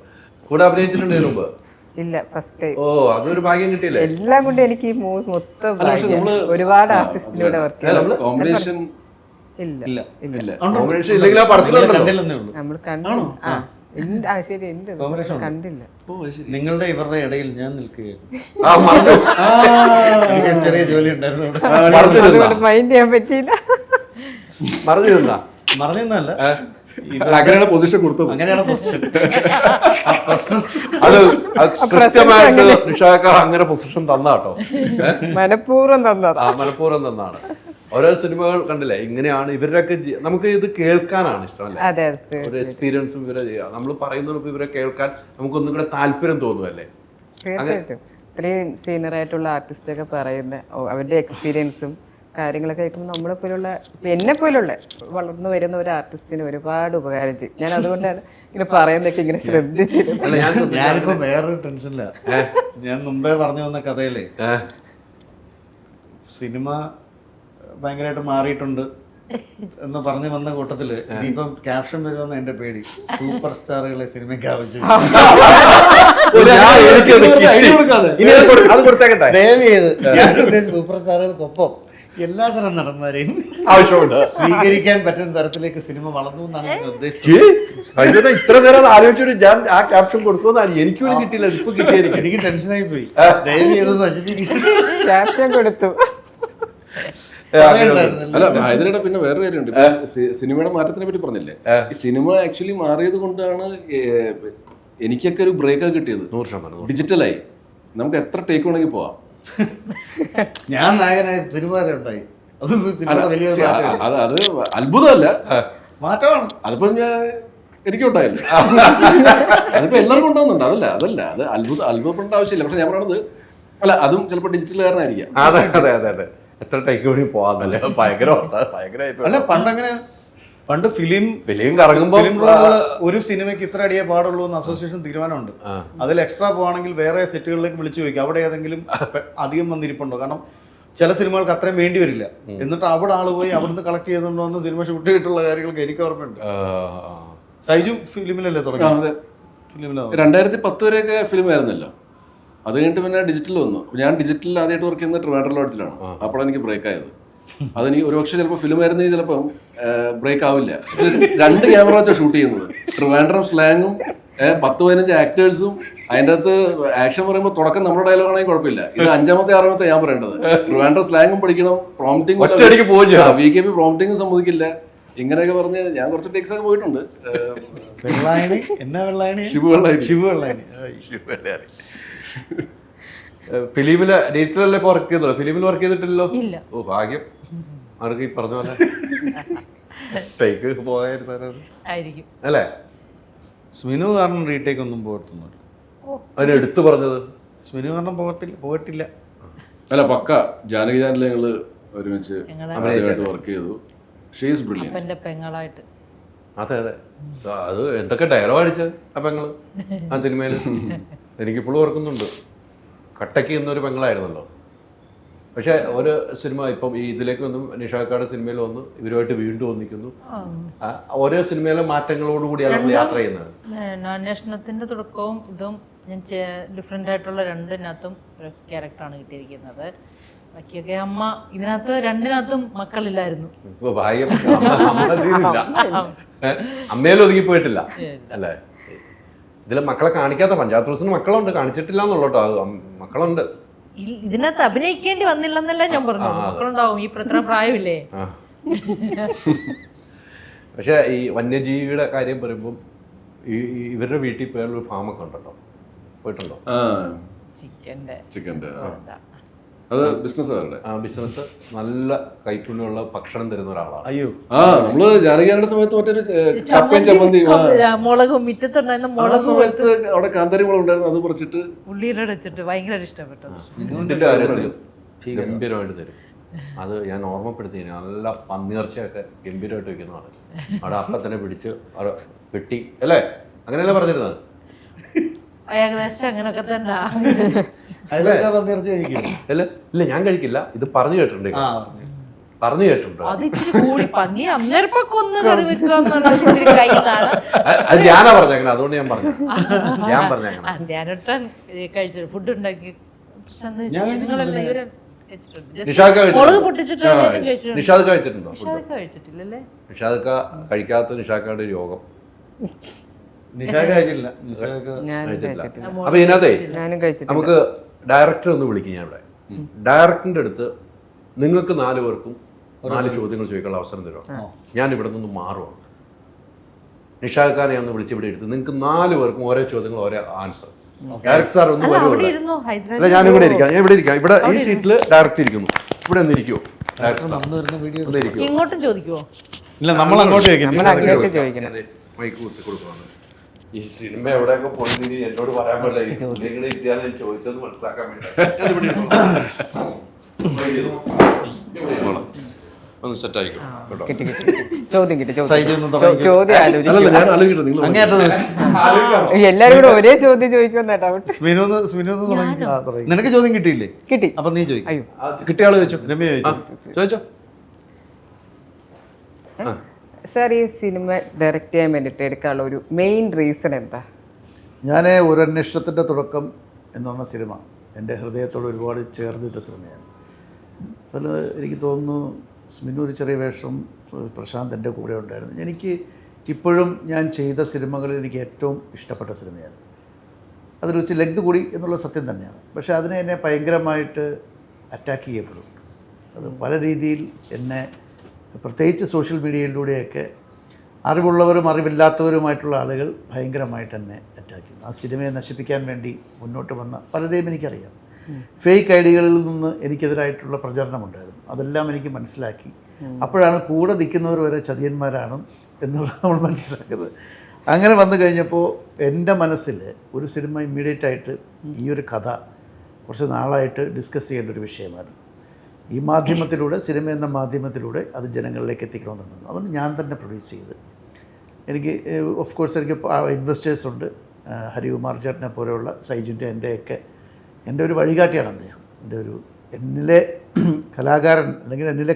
കൂടെ അഭിനയിച്ചിട്ടുണ്ട് ഇതിനു മുമ്പ്? ഇല്ല, ഫസ്റ്റ് ടൈം. ഓ, അതൊരു ഭാഗ്യം കിട്ടിയില്ലേ? എല്ലാം കൊണ്ട് എനിക്ക് ഈ മൂവി മൊത്തം പക്ഷെ നമ്മള് ഒരുപാട് ആർട്ടിസ്റ്റിലൂടെ വർക്ക് ചെയ്തു. കോമ്പിനേഷൻ ഇല്ല ഇല്ല. ഇല്ല. കോമ്പിനേഷൻ ഇല്ലെങ്കിൽ ആ പടത്തിലുണ്ടല്ലോ. കണ്ടില്ലെന്നേ ഉള്ളൂ. നമ്മൾ കണ്ടു. ശരി, ഉണ്ട്. കോമ്പിനേഷൻ ഉണ്ട്. കണ്ടില്ല. നിങ്ങളുടെ ഇവരുടെ ഇടയിൽ ഞാൻ നിൽക്കുകയായിരുന്നു. ആ, മറന്നു. എനിക്ക് ചെറിയ ജോലി ഉണ്ടായിരുന്നു ഇവിടെ. അതുകൊണ്ട് മൈൻഡ് ചെയ്യാൻ പറ്റിയില്ല. മറന്നു നിന്നാ? മറന്നല്ല, അങ്ങനെയാണ് പൊസിഷൻ കൊടുത്തത്. അങ്ങനെയാണ് പൊസിഷൻ. അത് കൃത്യമായിട്ട് നിഷാക്കാർ അങ്ങനെ പൊസിഷൻ തന്നാട്ടോ. മനഃപൂർവ്വം തന്നതാ. മനഃപൂർവ്വം തന്നാണ്. ഓരോ സിനിമകൾ കണ്ടില്ലേ, ഇങ്ങനെയാണ് ഇവരുടെയൊക്കെ നമുക്ക് ഇത് കേൾക്കാനാണ് ഇഷ്ടം അല്ലേ? അതെ, ഒരു എക്സ്പീരിയൻസും ഇവരെ നമ്മൾ പറയുന്നതിനൊപ്പം ഇവരെ കേൾക്കാൻ നമുക്കൊന്നും കൂടെ താല്പര്യം തോന്നുമല്ലേ? തീർച്ചയായിട്ടും. ഇത്രയും സീനിയറായിട്ടുള്ള ആർട്ടിസ്റ്റൊക്കെ പറയുന്ന അവരുടെ എക്സ്പീരിയൻസും കാര്യങ്ങളൊക്കെ കേൾക്കുമ്പോൾ നമ്മളെ പോലുള്ള എന്നെ പോലുള്ള വളർന്നു വരുന്ന ഒരു ആർട്ടിസ്റ്റിന് ഒരുപാട് ഉപകാരം ചെയ്യും. ഞാൻ അതുകൊണ്ടാണ് ഇങ്ങനെ പറയുന്നതൊക്കെ ഇങ്ങനെ ശ്രദ്ധിച്ചിരുന്നു. അല്ല, ഞാനിപ്പോ വേറൊരു ടെൻഷനില്ല. ഞാൻ മുമ്പേ പറഞ്ഞു വന്ന കഥയിലെ സിനിമ ഭയങ്കരമായിട്ട് മാറിയിട്ടുണ്ട് എന്ന് പറഞ്ഞു വന്ന കൂട്ടത്തില് ഇനിയിപ്പം ക്യാപ്ഷൻ വരുമെന്ന് എന്റെ പേടി. സൂപ്പർ സ്റ്റാറുകളെ സിനിമയ്ക്ക് ആവശ്യമില്ല. അത് കൊടുത്തേക്കട്ടെ. ദയവ് ചെയ്ത് ഞാൻ ഉദ്ദേശിച്ച സൂപ്പർ സ്റ്റാറുകൾക്കൊപ്പം എല്ലാതരം നടന്മാരെയും ആവശ്യമുണ്ട്. സ്വീകരിക്കാൻ പറ്റുന്ന തരത്തിലേക്ക് സിനിമ വളർന്നു എന്നാണ് ഞാൻ ഉദ്ദേശിച്ചത്. ഇത്ര നേരം ആലോചിച്ചിട്ട് ഞാൻ ആ ക്യാപ്ഷൻ കൊടുക്കുമെന്നാണ് എനിക്ക് പോലും കിട്ടിയില്ല. ഇപ്പൊ കിട്ടിയായിരിക്കും. എനിക്ക് ടെൻഷനായി പോയി. ദയവ് ചെയ്ത് നശിപ്പിക്കുന്നു. ക്യാപ്ഷൻ കൊടുത്തു. അല്ല, ഇതിനിടെ പിന്നെ വേറെ കാര്യമുണ്ട്. സിനിമയുടെ മാറ്റത്തിനെ പറ്റി പറഞ്ഞില്ലേ, ഈ സിനിമ ആക്ച്വലി മാറിയത് കൊണ്ടാണ് എനിക്കൊക്കെ ഒരു ബ്രേക്ക് കിട്ടിയത്. 100% ഡിജിറ്റലായി നമുക്ക് എത്ര ടേക്ക് വേണമെങ്കിൽ പോവാം. ഞാൻ നായകനായി സിനിമ വരെ ഉണ്ടായി. അത് സിനിമ വലിയ അത് അത്ഭുതമല്ല, മാറ്റമാണ്. അതിപ്പോ എനിക്കും ഉണ്ടായില്ല. അതിപ്പോ എല്ലാവർക്കും ഉണ്ടാവുന്നുണ്ട്. അതല്ല അത് അത്ഭുതപ്പെടേണ്ട ആവശ്യമില്ല. പക്ഷെ ഞാൻ പറയണത് അല്ല, അതും ചിലപ്പോൾ ഡിജിറ്റൽ കാരണമായിരിക്കാം. അതെ അതെ അതെ അതെ. എത്ര ടൈക്ക് കൂടി പോവാന്നല്ലേ? ഭയങ്കര അല്ല, പണ്ട് ഫിലിം കറങ്ങുമ്പോ ഒരു സിനിമയ്ക്ക് ഇത്ര അടിയേ പാടുള്ളൂ എന്ന് അസോസിയേഷൻ തീരുമാനമുണ്ട്. അതിൽ എക്സ്ട്രാ പോവാണെങ്കിൽ വേറെ സെറ്റുകളിലേക്ക് വിളിച്ചു ചോദിക്കും അവിടെ ഏതെങ്കിലും അധികം വന്നിരിപ്പുണ്ടോ. കാരണം ചില സിനിമകൾക്ക് അത്രയും വേണ്ടി വരില്ല. എന്നിട്ട് അവിടെ ആള് പോയി അവിടുന്ന് കളക്ട് ചെയ്തുകൊണ്ടോ എന്ന് സിനിമ ഷൂട്ട് ചെയ്തിട്ടുള്ള കാര്യങ്ങളൊക്കെ എനിക്ക് ഓർമ്മയുണ്ട്. സൈജു ഫിലിമിലല്ലേ തുടങ്ങി? 2010 വരെയൊക്കെ ഫിലിം ആയിരുന്നല്ലോ. അത് കഴിഞ്ഞിട്ട് പിന്നെ ഡിജിറ്റൽ വന്നു. ഞാൻ ഡിജിറ്റലിൽ ആദ്യമായിട്ട് വർക്ക് ചെയ്യുന്നത് ട്രിവാൻഡ്രം ലോഡ്ജിലാണ്. അപ്പോഴാണ് എനിക്ക് ബ്രേക്ക് ആയത്. അതെനിക്ക് ഒരുപക്ഷെ ചിലപ്പോൾ ഫിലിം ആയിരുന്നെങ്കിൽ ചിലപ്പം ബ്രേക്ക് ആവില്ല. 2 ക്യാമറ വെച്ചാണ് ഷൂട്ട് ചെയ്യുന്നത്. ട്രിവാൻഡ്രം സ്ലാങ്ങും 10-15 ആക്ടേഴ്സും അതിൻ്റെ അകത്ത് ആക്ഷൻ പറയുമ്പോൾ തുടക്കം നമ്മുടെ ഡയലോഗ് ആണെങ്കിൽ കുഴപ്പമില്ല. ഇത് 5-ാമത്തെ 6-ാമത്തെ ഞാൻ പറയേണ്ടത്. ട്രിവാൻഡ്രം സ്ലാങ്ങും പഠിക്കണം, പ്രോംപ്റ്റിംഗ് VKP പ്രോംപ്റ്റിംഗ് സമ്മതിക്കില്ല. ഇങ്ങനെയൊക്കെ പറഞ്ഞ് ഞാൻ കുറച്ച് ടേക്സ് ഒക്കെ പോയിട്ടുണ്ട്. ശിവു വെള്ളായണി. ഫിലിമില് ഡിജിറ്റലല്ലേ ഇപ്പൊ വർക്ക് ചെയ്തല്ലോ? ഫിലിമിൽ വർക്ക് ചെയ്തിട്ടില്ലല്ലോ? ഓ, ഭാഗ്യം. അവർക്ക് ഈ പറഞ്ഞ പോലെ ടേക്ക് പോകാതിരുന്നായിരിക്കും അല്ലേ? സ്മിനു കാരണം റീടേക്ക് ഒന്നും പോകത്തുന്നില്ല. അതിന് എടുത്തു പറഞ്ഞത് സ്മിനു കാരണം പോയിട്ടില്ല. അല്ല, പക്ക ജാനകി ചാനലിൽ ഞങ്ങള് ഒരുമിച്ച് വർക്ക് ചെയ്തു. She's brilliant. പെങ്ങളായിട്ട്. അതെ അതെ. അത് എന്തൊക്കെ ഡയലോഗ് അടിച്ചത് ആ പെങ്ങള് ആ സിനിമയിൽ. എനിക്കിപ്പോഴും ഓർക്കുന്നുണ്ട്. കട്ടക്ക് എന്നൊരു പെങ്ങളായിരുന്നല്ലോ. പക്ഷെ ഒരു സിനിമ ഇപ്പം ഈ ഇതിലേക്ക് വന്നു, നിഷാക്കാട് സിനിമയിൽ വന്നു, ഇവരുമായിട്ട് വീണ്ടും ഒന്നിക്കുന്നു. ഓരോ സിനിമയിലെ മാറ്റങ്ങളോടുകൂടിയാണ് നമ്മൾ യാത്ര ചെയ്യുന്നത്. അന്വേഷണത്തിന്റെ തുടക്കവും ഇതും ഞാൻ ഡിഫറെൻ്റ് ആയിട്ടുള്ള രണ്ടിനകത്തും ഒരു ക്യാരക്ടറാണ് കിട്ടിയിരിക്കുന്നത്. ബാക്കിയൊക്കെ അമ്മ ഇതിനകത്ത് രണ്ടിനകത്തും മക്കളില്ലായിരുന്നു. അമ്മയിലും ഒതുങ്ങി പോയിട്ടില്ല അല്ലേ? ഇതിൽ മക്കളെ കാണിക്കാത്ത പഞ്ചായത്ത് പ്രസിഡന്റ് മക്കളുണ്ട്, കാണിച്ചിട്ടില്ല എന്നുള്ളട്ടോ. മക്കളുണ്ട്. ഇതിനകത്ത് അഭിനയിക്കേണ്ടി വന്നില്ലെന്നല്ല ഞാൻ പറഞ്ഞു. മക്കളുണ്ടാവും, ഈ ഇത്ര പ്രായമില്ലേ. പക്ഷെ ഈ വന്യജീവിയുടെ കാര്യം പറയുമ്പോൾ ഇവരുടെ വീട്ടിൽ പോയാലൊരു ഫാമൊക്കെ ഉണ്ടല്ലോ, പോയിട്ടുണ്ടോ? ചിക്കൻ്റെ അത് ബിസിനസ് ബിസിനസ് നല്ല കൈപ്പുണ്യമുള്ള ഭക്ഷണം തരുന്ന ഒരാളാണ്. അയ്യോ, നമ്മള് ജാനകിയുടെ സമയത്ത് മറ്റൊരു ചമ്മന്തി മുളകും മിറ്റത്തുണ്ടായിരുന്ന മുളക് സമയത്ത് അവിടെ കാന്താരി മുളക് ഉണ്ടായിരുന്നു. അത് പറിച്ചിട്ട് ഉള്ളിയുടെ വെച്ചിട്ട് ഭയങ്കര ഇഷ്ടപ്പെട്ടത്. ഇതിന്റെ കാര്യത്തിൽ ഗംഭീരമായിട്ട് തരും. അത് ഞാൻ ഓർമ്മപ്പെടുത്തി. നല്ല പന്നിയിറച്ചിയൊക്കെ ഗംഭീരമായിട്ട് വെക്കുന്നതാണ്. അവിടെ അപ്പം തന്നെ പിടിച്ച് വെട്ടി അല്ലേ? അങ്ങനെയല്ലേ പറഞ്ഞിരുന്നത്? ഏകദേശം അങ്ങനെയൊക്കെ തന്നെ. ഇല്ല, ഞാൻ കഴിക്കില്ല. ഇത് പറഞ്ഞു കേട്ടിട്ടുണ്ട്. പറഞ്ഞു കേട്ടിട്ടുണ്ട്. അത് ഇച്ചിരി കൂടി പന്നി അന്നേരപ്പൊക്കെ ഒന്ന് കറി വെക്കുക എന്നുള്ളത് കയ്യിലാണ്. അത് ഞാനാ പറഞ്ഞേക്കണേ, അതുകൊണ്ട് ഞാൻ പറഞ്ഞു. ഞാൻ പറഞ്ഞേക്കണേ. ധ്യാനൊട്ടൻ കഴിച്ചു ഫുഡ് ഉണ്ടാക്കി. നിഷാദ് നിഷാദ് കഴിച്ചിട്ടുണ്ടോ? കഴിച്ചിട്ടില്ലല്ലേ? നിഷാദ് കഴിക്കാത്ത നിഷാദയുടെ രോഗം. നിഷാദ് കഴിച്ചില്ല. നിഷാദ് ഞാനും കഴിച്ചിട്ടില്ല. കഴിച്ചിട്ടില്ല. അപ്പൊ ഇതിനകത്തെ ഞാനും കഴിച്ചിട്ടില്ല. നമുക്ക് ഡയറക്ടർ ഒന്ന് വിളിക്കും. ഞാൻ ഇവിടെ ഡയറക്ടറിന്റെ അടുത്ത് നിങ്ങൾക്ക് 4 പേർക്കും 4 ചോദ്യങ്ങൾ ചോദിക്കാനുള്ള അവസരം തരുമോ? ഞാൻ ഇവിടെ നിന്ന് മാറുവാണ്. നിഷാദ് ഖാനെ ഒന്ന് വിളിച്ച് ഇവിടെ എടുത്ത് നിങ്ങൾക്ക് 4 പേർക്കും ഓരോ ചോദ്യങ്ങൾ ഓരോ ആൻസർ. ഡയറക്ടർ സാർ ഒന്ന് വരുമോ? അല്ല, ഞാനും ഇവിടെ ഇരിക്കാം. ഞാൻ ഇവിടെ ഇരിക്കാം. ഇവിടെ ഈ സീറ്റിൽ ഡയറക്ടർ ഇരിക്കുന്നു. ഇവിടെ ഒന്ന് ഇരിക്കുമോ? ഡയറക്ടർ സാർ ഒന്ന് ഇരിക്കുമോ? ഇങ്ങോട്ടും ചോദിക്കുവോ? ഇല്ല, നമ്മൾ അങ്ങോട്ട് അങ്ങോട്ട് ചോദിക്കണം. മൈക്ക് കുത്തി കൊടുക്കണം. ഈ സിനിമ എവിടെയൊക്കെ പോയി എന്നോട് പറയാൻ പറ്റില്ല. ഇരിക്കാതെ ചോദിച്ചത് മനസ്സിലാക്കാൻ വേണ്ടി ഒന്ന് സെറ്റ് ആയിക്കോ. കിട്ടി. ചോദ്യം കിട്ടി. സൈജ് ഒന്ന് തുടങ്ങി. ചോദ്യം ആലോചിക്കും. അല്ലല്ല, ഞാൻ ആലോചിക്കട്ടെ, നിങ്ങൾ എല്ലാരും കൂടെ ഒരേ ചോദ്യം ചോദിക്കുന്ന ഡൗട്ട്. സ്മിനു തുടങ്ങി. നിനക്ക് ചോദ്യം കിട്ടിയില്ലേ? കിട്ടി. അപ്പൊ നീ ചോദിക്കും. അയ്യോ, കിട്ടിയ ആള് ചോദിച്ചോ. രമ്യ ചോദിച്ചോ. സാർ ഈ സിനിമ ഡയറക്റ്റ് ചെയ്യാൻ വേണ്ടിയിട്ട് എടുക്കാനുള്ള ഒരു മെയിൻ റീസൺ എന്താ? ഞാൻ ഒരു അന്വേഷണത്തിൻ്റെ തുടക്കം എന്ന് പറഞ്ഞ സിനിമ എൻ്റെ ഹൃദയത്തോട് ഒരുപാട് ചേർന്നിട്ട സിനിമയാണ്. അതിൽ എനിക്ക് തോന്നുന്നു സ്മിനു ഒരു ചെറിയ വേഷം, പ്രശാന്ത് എൻ്റെ കൂടെ ഉണ്ടായിരുന്നു. എനിക്ക് ഇപ്പോഴും ഞാൻ ചെയ്ത സിനിമകളിൽ എനിക്ക് ഏറ്റവും ഇഷ്ടപ്പെട്ട സിനിമയാണ്. അതിൽ വെച്ച് ലെങ്ത് കൂടി എന്നുള്ള സത്യം തന്നെയാണ്. പക്ഷേ അതിനെ എന്നെ ഭയങ്കരമായിട്ട് അറ്റാക്ക് ചെയ്യപ്പെടും. അത് പല രീതിയിൽ എന്നെ, പ്രത്യേകിച്ച് സോഷ്യൽ മീഡിയയിലൂടെയൊക്കെ അറിവുള്ളവരും അറിവില്ലാത്തവരുമായിട്ടുള്ള ആളുകൾ ഭയങ്കരമായിട്ട് എന്നെ അറ്റാക്ക് ചെയ്യും. ആ സിനിമയെ നശിപ്പിക്കാൻ വേണ്ടി മുന്നോട്ട് വന്ന പലരെയും എനിക്കറിയാം. ഫേക്ക് ഐഡിയകളിൽ നിന്ന് എനിക്കെതിരായിട്ടുള്ള പ്രചരണമുണ്ടായിരുന്നു. അതെല്ലാം എനിക്ക് മനസ്സിലാക്കി. അപ്പോഴാണ് കൂടെ നിൽക്കുന്നവർ വരെ ചതിയന്മാരാണ് എന്നുള്ളത് നമ്മൾ മനസ്സിലാക്കുന്നത്. അങ്ങനെ വന്നു കഴിഞ്ഞപ്പോൾ എൻ്റെ മനസ്സിൽ ഒരു സിനിമ ഇമ്മീഡിയറ്റായിട്ട് ഈ ഒരു കഥ കുറച്ച് നാളായിട്ട് ഡിസ്കസ് ചെയ്യേണ്ട ഒരു വിഷയമായിരുന്നു. ഈ മാധ്യമത്തിലൂടെ, സിനിമ എന്ന മാധ്യമത്തിലൂടെ അത് ജനങ്ങളിലേക്ക് എത്തിക്കണമെന്നുണ്ട്. അതുകൊണ്ട് ഞാൻ തന്നെ പ്രൊഡ്യൂസ് ചെയ്ത്, എനിക്ക് ഓഫ് കോഴ്സ് എനിക്ക് ഇൻവെസ്റ്റേഴ്സ് ഉണ്ട്. ഹരികുമാർ ചേട്ടനെ പോലെയുള്ള സൈജുൻ്റെ എൻ്റെ ഒരു വഴികാട്ടിയാണ് അദ്ദേഹം. എന്നിലെ കലാകാരൻ അല്ലെങ്കിൽ എന്നിലെ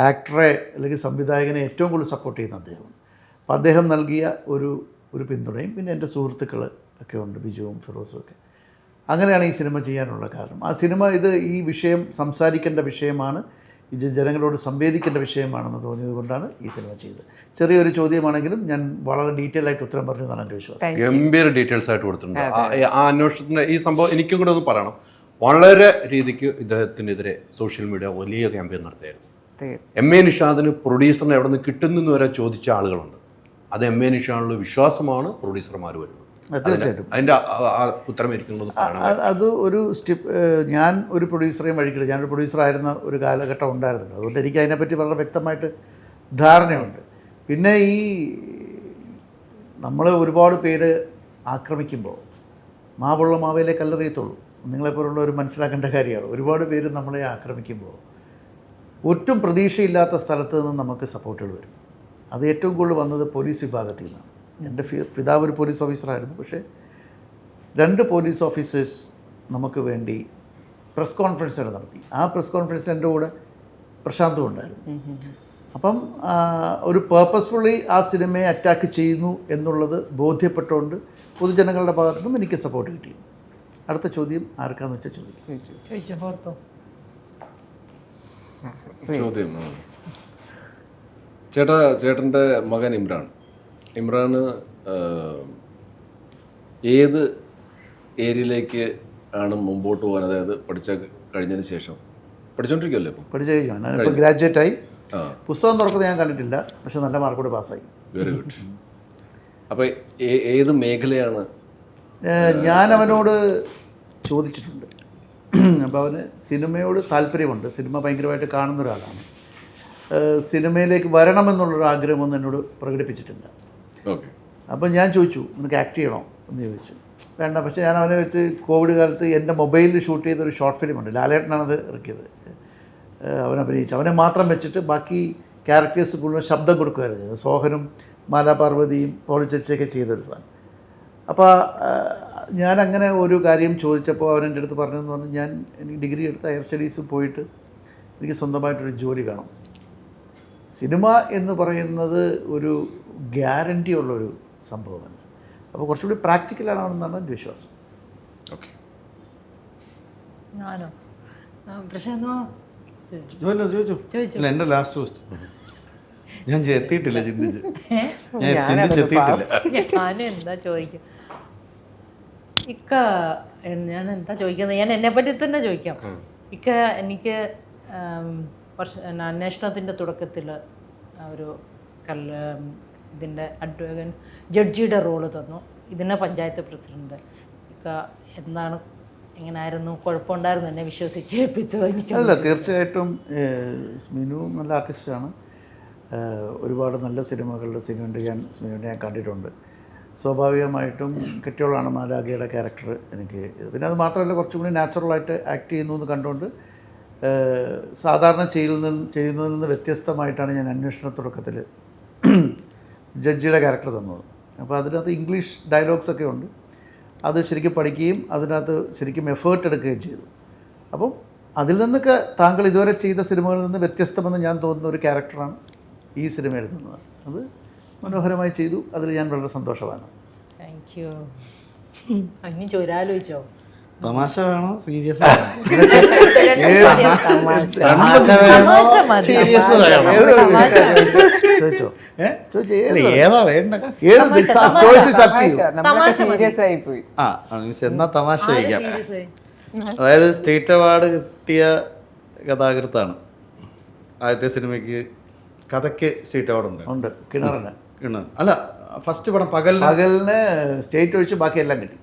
ആക്ടറെ അല്ലെങ്കിൽ സംവിധായകനെ ഏറ്റവും കൂടുതൽ സപ്പോർട്ട് ചെയ്യുന്ന അദ്ദേഹമാണ്. അപ്പോൾ അദ്ദേഹം നൽകിയ ഒരു പിന്തുണയും പിന്നെ എൻ്റെ സുഹൃത്തുക്കൾ ഒക്കെ ഉണ്ട്, ബിജുവും ഫിറോസും ഒക്കെ. അങ്ങനെയാണ് ഈ സിനിമ ചെയ്യാനുള്ള കാരണം. ആ സിനിമ ഈ വിഷയം സംസാരിക്കേണ്ട വിഷയമാണ്, ഇത് ജനങ്ങളോട് സംവേദിക്കേണ്ട വിഷയമാണെന്ന് തോന്നിയത് കൊണ്ടാണ് ഈ സിനിമ ചെയ്തത്. ചെറിയൊരു ചോദ്യമാണെങ്കിലും ഞാൻ വളരെ ഡീറ്റെയിൽ ആയിട്ട് ഉത്തരം പറഞ്ഞു എന്നാണ് എൻ്റെ വിശ്വാസം. ഗംഭീര ഡീറ്റെയിൽസ് ആയിട്ട് കൊടുത്തിട്ടുണ്ട്. ആ അന്വേഷണത്തിൻ്റെ ഈ സംഭവം എനിക്കും കൂടെ ഒന്ന് പറയണം. വളരെ രീതിക്ക് ഇദ്ദേഹത്തിനെതിരെ സോഷ്യൽ മീഡിയ വലിയ ക്യാമ്പയിൻ നടത്തിയായിരുന്നു. എം.എ. നിഷാദിന് പ്രൊഡ്യൂസറിനെ എവിടെ നിന്ന് കിട്ടുന്നെന്ന് വരെ ചോദിച്ച ആളുകളുണ്ട്. അത് എം.എ. നിഷാദിനുള്ള വിശ്വാസമാണ് പ്രൊഡ്യൂസർമാർ വരുന്നത്. തീർച്ചയായിട്ടും അതിൻ്റെ ഉത്തരം ഇരിക്കുന്നത് അത് ഒരു ഞാൻ ഒരു പ്രൊഡ്യൂസറെയും വഴിക്കില്ല. ഞാനൊരു പ്രൊഡ്യൂസറായിരുന്ന ഒരു കാലഘട്ടം ഉണ്ടായിരുന്നല്ലോ. അതുകൊണ്ട് എനിക്ക് അതിനെപ്പറ്റി വളരെ വ്യക്തമായിട്ട് ധാരണയുണ്ട്. പിന്നെ നമ്മൾ ഒരുപാട് പേര് ആക്രമിക്കുമ്പോൾ മാവുള്ള മാവയിലെ കല്ലെറിയത്തുള്ളൂ. നിങ്ങളെപ്പോലുള്ളവർ മനസ്സിലാക്കേണ്ട കാര്യമാണ്. ഒരുപാട് പേര് നമ്മളെ ആക്രമിക്കുമ്പോൾ ഒട്ടും പ്രതീക്ഷയില്ലാത്ത സ്ഥലത്ത് നിന്ന് നമുക്ക് സപ്പോർട്ടുകൾ വരും. അത് ഏറ്റവും കൂടുതൽ വന്നത് പോലീസ് വിഭാഗത്തിൽ നിന്നാണ്. എൻ്റെ പിതാവ് ഒരു പോലീസ് ഓഫീസറായിരുന്നു. പക്ഷേ 2 പോലീസ് ഓഫീസേഴ്സ് നമുക്ക് വേണ്ടി പ്രസ് കോൺഫറൻസ് വരെ നടത്തി. ആ പ്രസ് കോൺഫറൻസിൽ എൻ്റെ കൂടെ പ്രശാന്തും ഉണ്ടായിരുന്നു. അപ്പം ഒരു പേർപ്പസ്ഫുള്ളി ആ സിനിമയെ അറ്റാക്ക് ചെയ്യുന്നു എന്നുള്ളത് ബോധ്യപ്പെട്ടുകൊണ്ട് പൊതുജനങ്ങളുടെ ഭാഗത്തു നിന്നും എനിക്ക് സപ്പോർട്ട് കിട്ടി. അടുത്ത ചോദ്യം ആർക്കാന്ന് വെച്ചാൽ ചോദ്യം. ചേട്ടൻ്റെ മകൻ ഇമ്രാന് ഏത് ഏരിയയിലേക്ക് ആണ് മുമ്പോട്ട് പോകാൻ, അതായത് കഴിഞ്ഞതിന് ശേഷം പഠിച്ചുകൊണ്ടിരിക്കുമല്ലോ? ഇപ്പം പഠിച്ചു കഴിഞ്ഞു. ഞാനിപ്പോൾ ഗ്രാജുവേറ്റായി. പുസ്തകം തുറക്കുന്നത് ഞാൻ കണ്ടിട്ടില്ല, പക്ഷെ നല്ല മാർക്കോട് പാസ്സായി. Very good. അപ്പോൾ ഏത് മേഖലയാണ്? ഞാൻ അവനോട് ചോദിച്ചിട്ടുണ്ട്. അപ്പോൾ അവന് സിനിമയോട് താല്പര്യമുണ്ട്. സിനിമ ഭയങ്കരമായിട്ട് കാണുന്ന ഒരാളാണ്. സിനിമയിലേക്ക് വരണമെന്നുള്ളൊരു ആഗ്രഹമൊന്നും എന്നോട് പ്രകടിപ്പിച്ചിട്ടില്ല. ഓക്കെ. അപ്പോൾ ഞാൻ ചോദിച്ചു, നിനക്ക് ആക്ട് ചെയ്യണോ എന്ന് ചോദിച്ചു. വേണ്ട. പക്ഷേ ഞാൻ അവനെ വെച്ച് കോവിഡ് കാലത്ത് എൻ്റെ മൊബൈലിൽ ഷൂട്ട് ചെയ്തൊരു ഷോർട്ട് ഫിലിമുണ്ട്. ലാലേട്ടനാണത് ഇറക്കിയത്. അവൻ അഭിനയിച്ചു. അവനെ മാത്രം വെച്ചിട്ട് ബാക്കി ക്യാരക്ടേഴ്സ് കൂടുതൽ ശബ്ദം കൊടുക്കുമായിരുന്നു. സോഹനും മാലാപാർവതിയും പോളിച്ചൊക്കെ ചെയ്തൊരു സാധനം. അപ്പോൾ ഞാനങ്ങനെ ഒരു കാര്യം ചോദിച്ചപ്പോൾ അവൻ എൻ്റെ അടുത്ത് പറഞ്ഞതെന്ന് പറഞ്ഞാൽ, എനിക്ക് ഡിഗ്രി എടുത്ത് ഹയർ സ്റ്റഡീസ് പോയിട്ട് എനിക്ക് സ്വന്തമായിട്ടൊരു ജോലി വേണം. സിനിമ എന്ന് പറയുന്നത് ഒരു ഗ്യാരണ്ടി ഉള്ളൊരു സംഭവമല്ല. അപ്പോൾ കുറച്ചുകൂടി പ്രാക്ടിക്കലാണെന്നാണ് എൻ്റെ വിശ്വാസം. ഓക്കെ, ഞാനോ പ്രശ്നമോ ചോദിച്ചു. അല്ല, എൻ്റെ ലാസ്റ്റ് ക്വസ്റ്റ്യൻ ഞാൻ എത്തിയിട്ടില്ല, ഞാൻ ചിന്തിച്ചെത്തിയിട്ടില്ല. ഞാനും എന്താ ചോദിക്കും ഇക്ക, ഞാൻ എന്താ ചോദിക്കുന്നത്, ഞാൻ എന്നെ പറ്റി തന്നെ ചോദിക്കാം. ഇക്ക എനിക്ക് അന്വേഷണത്തിൻ്റെ തുടക്കത്തിൽ ഒരു ഇതിൻ്റെ ജഡ്ജിയുടെ റോള് തന്നു. ഇതിനെ പഞ്ചായത്ത് പ്രസിഡന്റ്. ഇക്ക എന്താണ്, എങ്ങനെയായിരുന്നു, കുഴപ്പമുണ്ടായിരുന്നു എന്നെ വിശ്വസിച്ച് ഏൽപ്പിച്ചത്? എനിക്ക് അല്ല, തീർച്ചയായിട്ടും സ്മിനു നല്ല ആർട്ടിസ്റ്റാണ്. ഒരുപാട് നല്ല സിനിമയുണ്ട് സ്മിനുവിൻ്റെ ഞാൻ കണ്ടിട്ടുണ്ട്. സ്വാഭാവികമായിട്ടും കെട്ടിയോളാണ് മാലാഖയുടെ ക്യാരക്ടർ എനിക്ക്. പിന്നെ അത് മാത്രമല്ല, കുറച്ചും കൂടി നാച്ചുറലായിട്ട് ആക്ട് ചെയ്യുന്നു എന്ന് കണ്ടുകൊണ്ട് സാധാരണ ചെയ്യുന്നതിൽ നിന്ന് വ്യത്യസ്തമായിട്ടാണ് ഞാൻ അന്വേഷണ തുടക്കത്തിൽ ജഡ്ജിയുടെ ക്യാരക്ടർ തന്നത്. അപ്പോൾ അതിനകത്ത് ഇംഗ്ലീഷ് ഡയലോഗ്സൊക്കെ ഉണ്ട്. അത് ശരിക്കും പഠിക്കുകയും അതിനകത്ത് ശരിക്കും എഫേർട്ട് എടുക്കുകയും ചെയ്തു. അപ്പം അതിൽ നിന്നൊക്കെ താങ്കൾ ഇതുവരെ ചെയ്ത സിനിമകളിൽ നിന്ന് വ്യത്യസ്തമെന്ന് ഞാൻ തോന്നുന്ന ഒരു ക്യാരക്ടറാണ് ഈ സിനിമയിൽ തന്നത്. അത് മനോഹരമായി ചെയ്തു. അതിൽ ഞാൻ വളരെ സന്തോഷമാണ്. Thank you. അങ്ങനെ ചോദിച്ചോ, തമാശ വേണോ സീരിയസ് ചോദിച്ചോ, ഏതാ വേണ്ട? സീരിയസ് ആയി പോയി. എന്നാ തമാശ ചോദിക്കാം. അതായത് സ്റ്റേറ്റ് അവാർഡ് കിട്ടിയ കഥാകൃത്താണ്. ആദ്യത്തെ സിനിമയ്ക്ക് കഥയ്ക്ക് സ്റ്റേറ്റ് അവാർഡ് ഉണ്ട്. കിണറിന് അല്ല, ഫസ്റ്റ് പടം പകലിന് സ്റ്റേറ്റ് ഒഴിച്ച് ബാക്കി എല്ലാം കിട്ടി.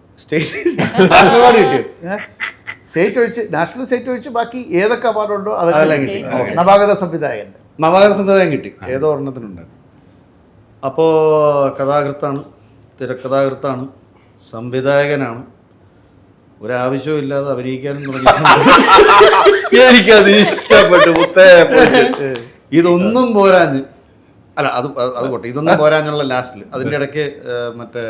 നാഷണൽ അവാർഡ് കിട്ടിയോ? നാഷണൽ സ്റ്റേറ്റ് ഒഴിച്ച് ബാക്കി ഏതൊക്കെ അവാർഡുണ്ടോ അതെല്ലാം കിട്ടി. നവാഗത സംവിധായകൻ കിട്ടി. ഏതോ ഒരെണ്ണത്തിനുണ്ടായിരുന്നു. അപ്പോൾ കഥാകൃത്താണ്, തിരക്കഥാകൃത്താണ്, സംവിധായകനാണ്. ഒരാവശ്യവും ഇല്ലാതെ അഭിനയിക്കാനും തുടങ്ങി. എനിക്കത് ഇഷ്ടപ്പെട്ടു. ഇതൊന്നും പോരാഞ്ഞ്, അല്ല അത് പോട്ടെ, ഇതൊന്നും പോരാഞ്ഞുള്ള ലാസ്റ്റിൽ അതിൻ്റെ ഇടയ്ക്ക് മറ്റേ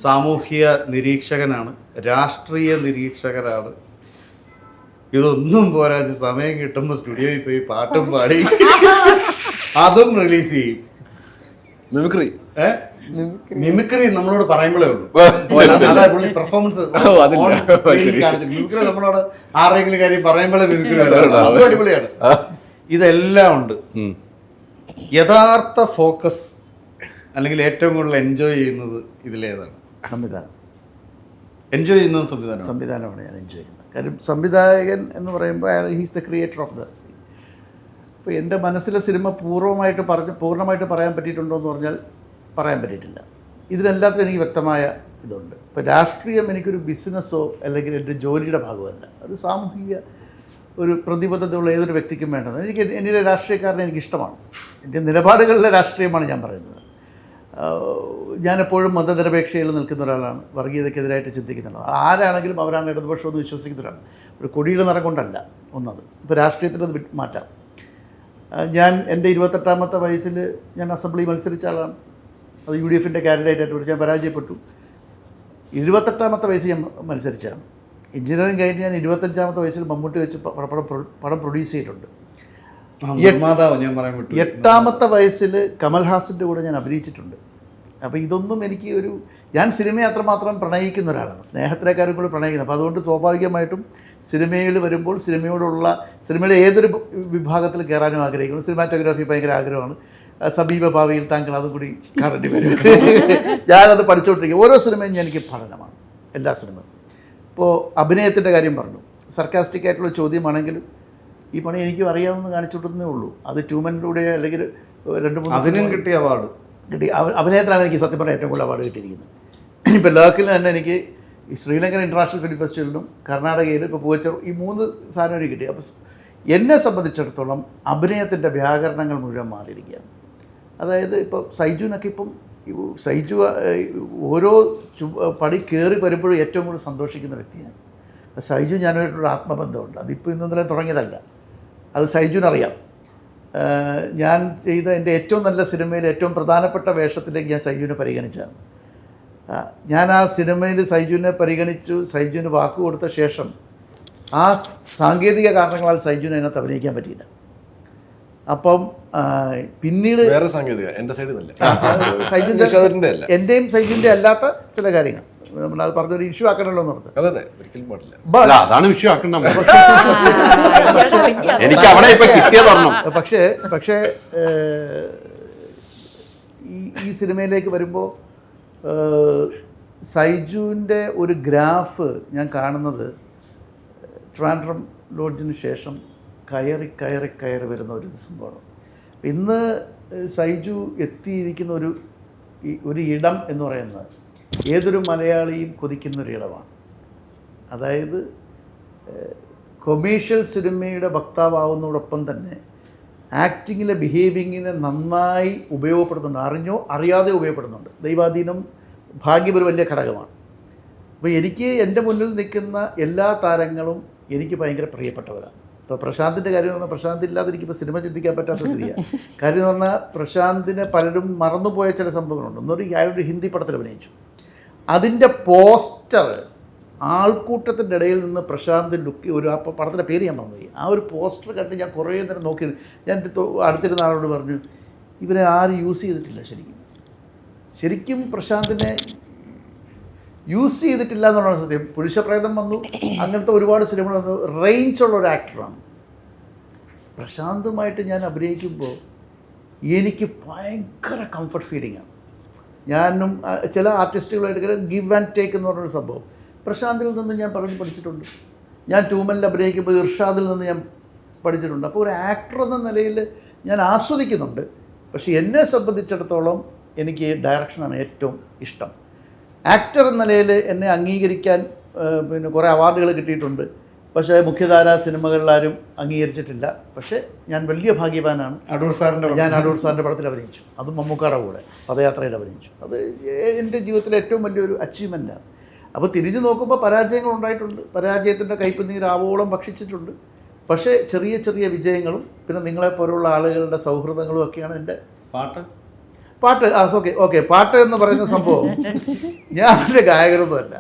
സാമൂഹ്യ നിരീക്ഷകനാണ്, രാഷ്ട്രീയ നിരീക്ഷകനാണ്. ഇതൊന്നും പോരാഞ്ഞ് സമയം കിട്ടുമ്പോൾ സ്റ്റുഡിയോയിൽ പോയി പാട്ടും പാടി അതും റിലീസ് ചെയ്യും. മിമിക്രി നമ്മളോട് പറയുമ്പോഴേ ഉള്ളൂ. അതായത് പെർഫോമൻസ് മിമിക്രി നമ്മളോട് ആരെങ്കിലും കാര്യം പറയുമ്പോഴേ മിമിക്രി അതും അടിപൊളിയാണ്. ഇതെല്ലാം ഉണ്ട്. യഥാർത്ഥ ഫോക്കസ് അല്ലെങ്കിൽ ഏറ്റവും കൂടുതൽ എൻജോയ് ചെയ്യുന്നത് ഇതിലേതാണ്? എൻജോയ് ചെയ്യുന്നത് സംവിധാനമാണ് ഞാൻ എൻജോയ് ചെയ്യുന്നത്. കാര്യം സംവിധായകൻ എന്ന് പറയുമ്പോൾ അയാൾ he's the creator of the. ഇപ്പോൾ എൻ്റെ മനസ്സിലെ സിനിമ പൂർണ്ണമായിട്ട് പറയാൻ പറ്റിയിട്ടുണ്ടോ എന്ന് പറഞ്ഞാൽ പറയാൻ പറ്റിയിട്ടില്ല. ഇതിനെല്ലാത്തിലും എനിക്ക് വ്യക്തമായ ഇതുണ്ട്. ഇപ്പോൾ രാഷ്ട്രീയം എനിക്കൊരു ബിസിനസ്സോ അല്ലെങ്കിൽ എൻ്റെ ജോലിയുടെ ഭാഗമല്ല. അത് സാമൂഹിക ഒരു പ്രതിബദ്ധതയുള്ള ഏതൊരു വ്യക്തിക്കും വേണ്ടത്. എന്നിലെ രാഷ്ട്രീയക്കാരനെ എനിക്കിഷ്ടമാണ്. എൻ്റെ നിലപാടുകളിലെ രാഷ്ട്രീയമാണ് ഞാൻ പറയുന്നത്. ഞാനെപ്പോഴും മതനിരപേക്ഷയിൽ നിൽക്കുന്ന ഒരാളാണ്. വർഗീയതയ്ക്കെതിരായിട്ട് ചിന്തിക്കുന്നുള്ളത് ആരാണെങ്കിലും അവരാണ് ഇടതുപക്ഷമെന്ന് വിശ്വസിക്കുന്ന ഒരാളാണ്. ഒരു കൊടിയുടെ നിറം കൊണ്ടല്ല ഒന്നത്. ഇപ്പോൾ രാഷ്ട്രീയത്തിൽ അത് മാറ്റാം. ഞാൻ എൻ്റെ 28ാമത്തെ വയസ്സിൽ ഞാൻ അസംബ്ലി മത്സരിച്ച ആളാണ്. അത് UDFൻ്റെ കാൻഡിഡേറ്റായിട്ട് വിളിച്ച് ഞാൻ പരാജയപ്പെട്ടു. 28ാമത്തെ വയസ്സിൽ ഞാൻ മത്സരിച്ചതാണ്. എഞ്ചിനീയറിംഗ് കഴിഞ്ഞ് ഞാൻ 25ാമത്തെ വയസ്സിൽ മമ്മൂട്ടി വെച്ച് പടം പ്രൊഡ്യൂസ് ചെയ്തിട്ടുണ്ട്. 8ാമത്തെ വയസ്സിൽ കമൽഹാസൻ്റെ കൂടെ ഞാൻ അഭിനയിച്ചിട്ടുണ്ട്. അപ്പോൾ ഇതൊന്നും എനിക്ക് ഞാൻ സിനിമയെ അത്രമാത്രം പ്രണയിക്കുന്ന ഒരാളാണ്. സ്നേഹത്തിലേക്കാരും കൂടി പ്രണയിക്കുന്നത്. അപ്പോൾ അതുകൊണ്ട് സ്വാഭാവികമായിട്ടും സിനിമയിൽ വരുമ്പോൾ സിനിമയുടെ ഏതൊരു വിഭാഗത്തിൽ കയറാനും ആഗ്രഹിക്കുന്നു. സിനിമാറ്റോഗ്രാഫി ഭയങ്കര ആഗ്രഹമാണ്. സമീപ ഭാവിയിൽ താങ്കൾ അതും കൂടി കാണേണ്ടി വരും. ഞാനത് പഠിച്ചുകൊണ്ടിരിക്കും. ഓരോ സിനിമയും എനിക്ക് പഠനമാണ്, എല്ലാ സിനിമയും. ഇപ്പോൾ അഭിനയത്തിൻ്റെ കാര്യം പറഞ്ഞു. സർക്കാസ്റ്റിക് ആയിട്ടുള്ള ചോദ്യമാണെങ്കിലും ഈ പണി എനിക്കും അറിയാമെന്ന് കാണിച്ചുകൊണ്ടേ ഉള്ളൂ. അത് ട്യൂമനിലൂടെ അല്ലെങ്കിൽ 2-3 അതിനും കിട്ടിയ അവാർഡ് കിട്ടി. അഭിനയത്തിലാണ് എനിക്ക് സത്യം പറഞ്ഞാൽ ഏറ്റവും കൂടുതൽ അവാർഡ് കിട്ടിയിരിക്കുന്നത്. ഇപ്പോൾ ലേക്കിൽ തന്നെ എനിക്ക് ഈ ശ്രീലങ്കൻ ഇൻ്റർനാഷണൽ ഫിലിം ഫെസ്റ്റിവലിനും കർണാടകയിലും ഇപ്പോൾ പൂച്ചർ ഈ 3 സാധനം എനിക്ക് കിട്ടി. അപ്പോൾ എന്നെ സംബന്ധിച്ചിടത്തോളം അഭിനയത്തിൻ്റെ വ്യാകരണങ്ങൾ മുഴുവൻ മാറിയിരിക്കുകയാണ്. അതായത് ഇപ്പോൾ സൈജുവിനൊക്കെ സൈജു ഓരോ പടി കയറി വരുമ്പോഴും ഏറ്റവും കൂടുതൽ സന്തോഷിക്കുന്ന വ്യക്തിയാണ്. സൈജു ഞാനായിട്ടുള്ള ആത്മബന്ധമുണ്ട്. അതിപ്പോൾ ഇന്നലെ തുടങ്ങിയതല്ല. അത് സൈജുവിനറിയാം. ഞാൻ ചെയ്ത എൻ്റെ ഏറ്റവും നല്ല സിനിമയിൽ ഏറ്റവും പ്രധാനപ്പെട്ട വേഷത്തിലേക്ക് ഞാൻ സൈജുവിനെ പരിഗണിച്ചതാണ്. ഞാൻ ആ സിനിമയിൽ സൈജുവിനെ പരിഗണിച്ചു. സൈജുവിന് വാക്ക് കൊടുത്ത ശേഷം ആ സാങ്കേതിക കാരണങ്ങളാൽ സൈജുവിന് അതിനകത്ത് അഭിനയിക്കാൻ പറ്റിയില്ല. അപ്പം പിന്നീട് വേറെ സാങ്കേതിക എൻ്റെ സൈഡിൽ നിന്നല്ല, സൈജുവിൻ്റെ എൻ്റെയും സൈജുവിൻ്റെ അല്ലാത്ത ചില കാര്യങ്ങൾ നമ്മളത് പറഞ്ഞൊരു ഇഷ്യൂ ആക്കണമല്ലോ എന്ന് പറഞ്ഞത്. അതെ ഒരിക്കലും പാടില്ല. അല്ല, അതാണ് വിഷയം ആക്കണം. എനിക്ക് അവിടെ ഇപ്പൊ കിട്ടിയതൊരെണ്ണം. പക്ഷേ ഈ സിനിമയിലേക്ക് വരുമ്പോൾ സൈജുവിൻ്റെ ഒരു ഗ്രാഫ് ഞാൻ കാണുന്നത് ട്രിവാൻഡ്രം ലോഡ്ജിന് ശേഷം കയറി വരുന്ന ഒരു സംഭവമാണ്. ഇന്ന് സൈജു എത്തിയിരിക്കുന്ന ഒരു ഇടം എന്ന് പറയുന്നത് ഏതൊരു മലയാളിയും കൊതിക്കുന്നൊരു ഇടമാണ്. അതായത് കൊമേഴ്ഷ്യൽ സിനിമയുടെ വക്താവാവുന്നതോടൊപ്പം തന്നെ ആക്ടിങ്ങിലെ ബിഹേവിങ്ങിനെ നന്നായി ഉപയോഗപ്പെടുത്തുന്നുണ്ട്. അറിഞ്ഞോ അറിയാതെ ഉപയോഗപ്പെടുന്നുണ്ട്. ദൈവാധീനം, ഭാഗ്യം ഒരു വലിയ ഘടകമാണ്. അപ്പോൾ എനിക്ക് എൻ്റെ മുന്നിൽ നിൽക്കുന്ന എല്ലാ താരങ്ങളും എനിക്ക് ഭയങ്കര പ്രിയപ്പെട്ടവരാണ്. ഇപ്പോൾ പ്രശാന്തിൻ്റെ കാര്യം പറഞ്ഞാൽ പ്രശാന്ത് ഇല്ലാതെ എനിക്കിപ്പോൾ സിനിമ ചിന്തിക്കാൻ പറ്റാത്ത സ്ഥിതിയാണ്. കാര്യം എന്ന് പറഞ്ഞാൽ പ്രശാന്തിനെ പലരും മറന്നുപോയ ചില സംഭവങ്ങളുണ്ട്. ഒന്നൊരു അയാളൊരു ഹിന്ദി പടത്തിൽ അഭിനയിച്ചു. അതിൻ്റെ പോസ്റ്റർ ആൾക്കൂട്ടത്തിൻ്റെ ഇടയിൽ നിന്ന് പ്രശാന്ത് ലുക്ക് ആ പടത്തിൻ്റെ പേര് ഞാൻ പറഞ്ഞു. ആ ഒരു പോസ്റ്റർ കണ്ട് ഞാൻ കുറേ നേരം നോക്കി. ഞാൻ അടുത്തിരുന്ന ആളോട് പറഞ്ഞു, ഇവരെ ആരും യൂസ് ചെയ്തിട്ടില്ല. ശരിക്കും പ്രശാന്തിനെ യൂസ് ചെയ്തിട്ടില്ല എന്നുള്ളതാണ് സത്യം. പുരുഷപ്രേതം വന്നു, അങ്ങനത്തെ ഒരുപാട് സിനിമകൾ വന്നു. റേഞ്ചുള്ള ഒരു ആക്ടറാണ്. പ്രശാന്തുമായിട്ട് ഞാൻ അഭിനയിക്കുമ്പോൾ എനിക്ക് ഭയങ്കര കംഫർട്ട് ഫീലിംഗാണ്. ഞാനും ചില ആർട്ടിസ്റ്റുകളായിട്ട് ഗിവ് ആൻഡ് ടേക്ക് എന്ന് പറഞ്ഞൊരു സംഭവം പ്രശാന്തിൽ നിന്ന് ഞാൻ പഠിച്ചിട്ടുണ്ട്. ഞാൻ ട്യൂമനിൽ അഭിനയിക്കുമ്പോൾ ഇർഷാദിൽ നിന്ന് ഞാൻ പഠിച്ചിട്ടുണ്ട്. അപ്പോൾ ഒരു ആക്ടർ എന്ന നിലയിൽ ഞാൻ ആസ്വദിക്കുന്നുണ്ട്. പക്ഷേ എന്നെ സംബന്ധിച്ചിടത്തോളം എനിക്ക് ഡയറക്ഷനാണ് ഏറ്റവും ഇഷ്ടം. ആക്ടർ എന്ന നിലയിൽ എന്നെ അംഗീകരിക്കാൻ പിന്നെ കുറേ അവാർഡുകൾ കിട്ടിയിട്ടുണ്ട്. പക്ഷേ മുഖ്യധാര സിനിമകളിലാരും അംഗീകരിച്ചിട്ടില്ല. പക്ഷേ ഞാൻ വലിയ ഭാഗ്യവാനാണ്. ഞാൻ അടൂർ സാറിൻ്റെ പടത്തിൽ അഭിനയിച്ചു. അതും മമ്മൂക്കാടെ കൂടെ പദയാത്രയിൽ അഭിനയിച്ചു. അത് എൻ്റെ ജീവിതത്തിലെ ഏറ്റവും വലിയൊരു അച്ചീവ്മെൻറ്റാണ്. അപ്പോൾ തിരിഞ്ഞു നോക്കുമ്പോൾ പരാജയങ്ങൾ ഉണ്ടായിട്ടുണ്ട്. പരാജയത്തിൻ്റെ കയ്പുനീർ ആവോളം ഭക്ഷിച്ചിട്ടുണ്ട്. പക്ഷേ ചെറിയ ചെറിയ വിജയങ്ങളും പിന്നെ നിങ്ങളെപ്പോലുള്ള ആളുകളുടെ സൗഹൃദങ്ങളും ഒക്കെയാണ് എൻ്റെ പാട്ട്. പാട്ട് എന്ന് പറയുന്ന സംഭവം ഞാൻ എൻ്റെ ഗായകരൊന്നുമല്ല.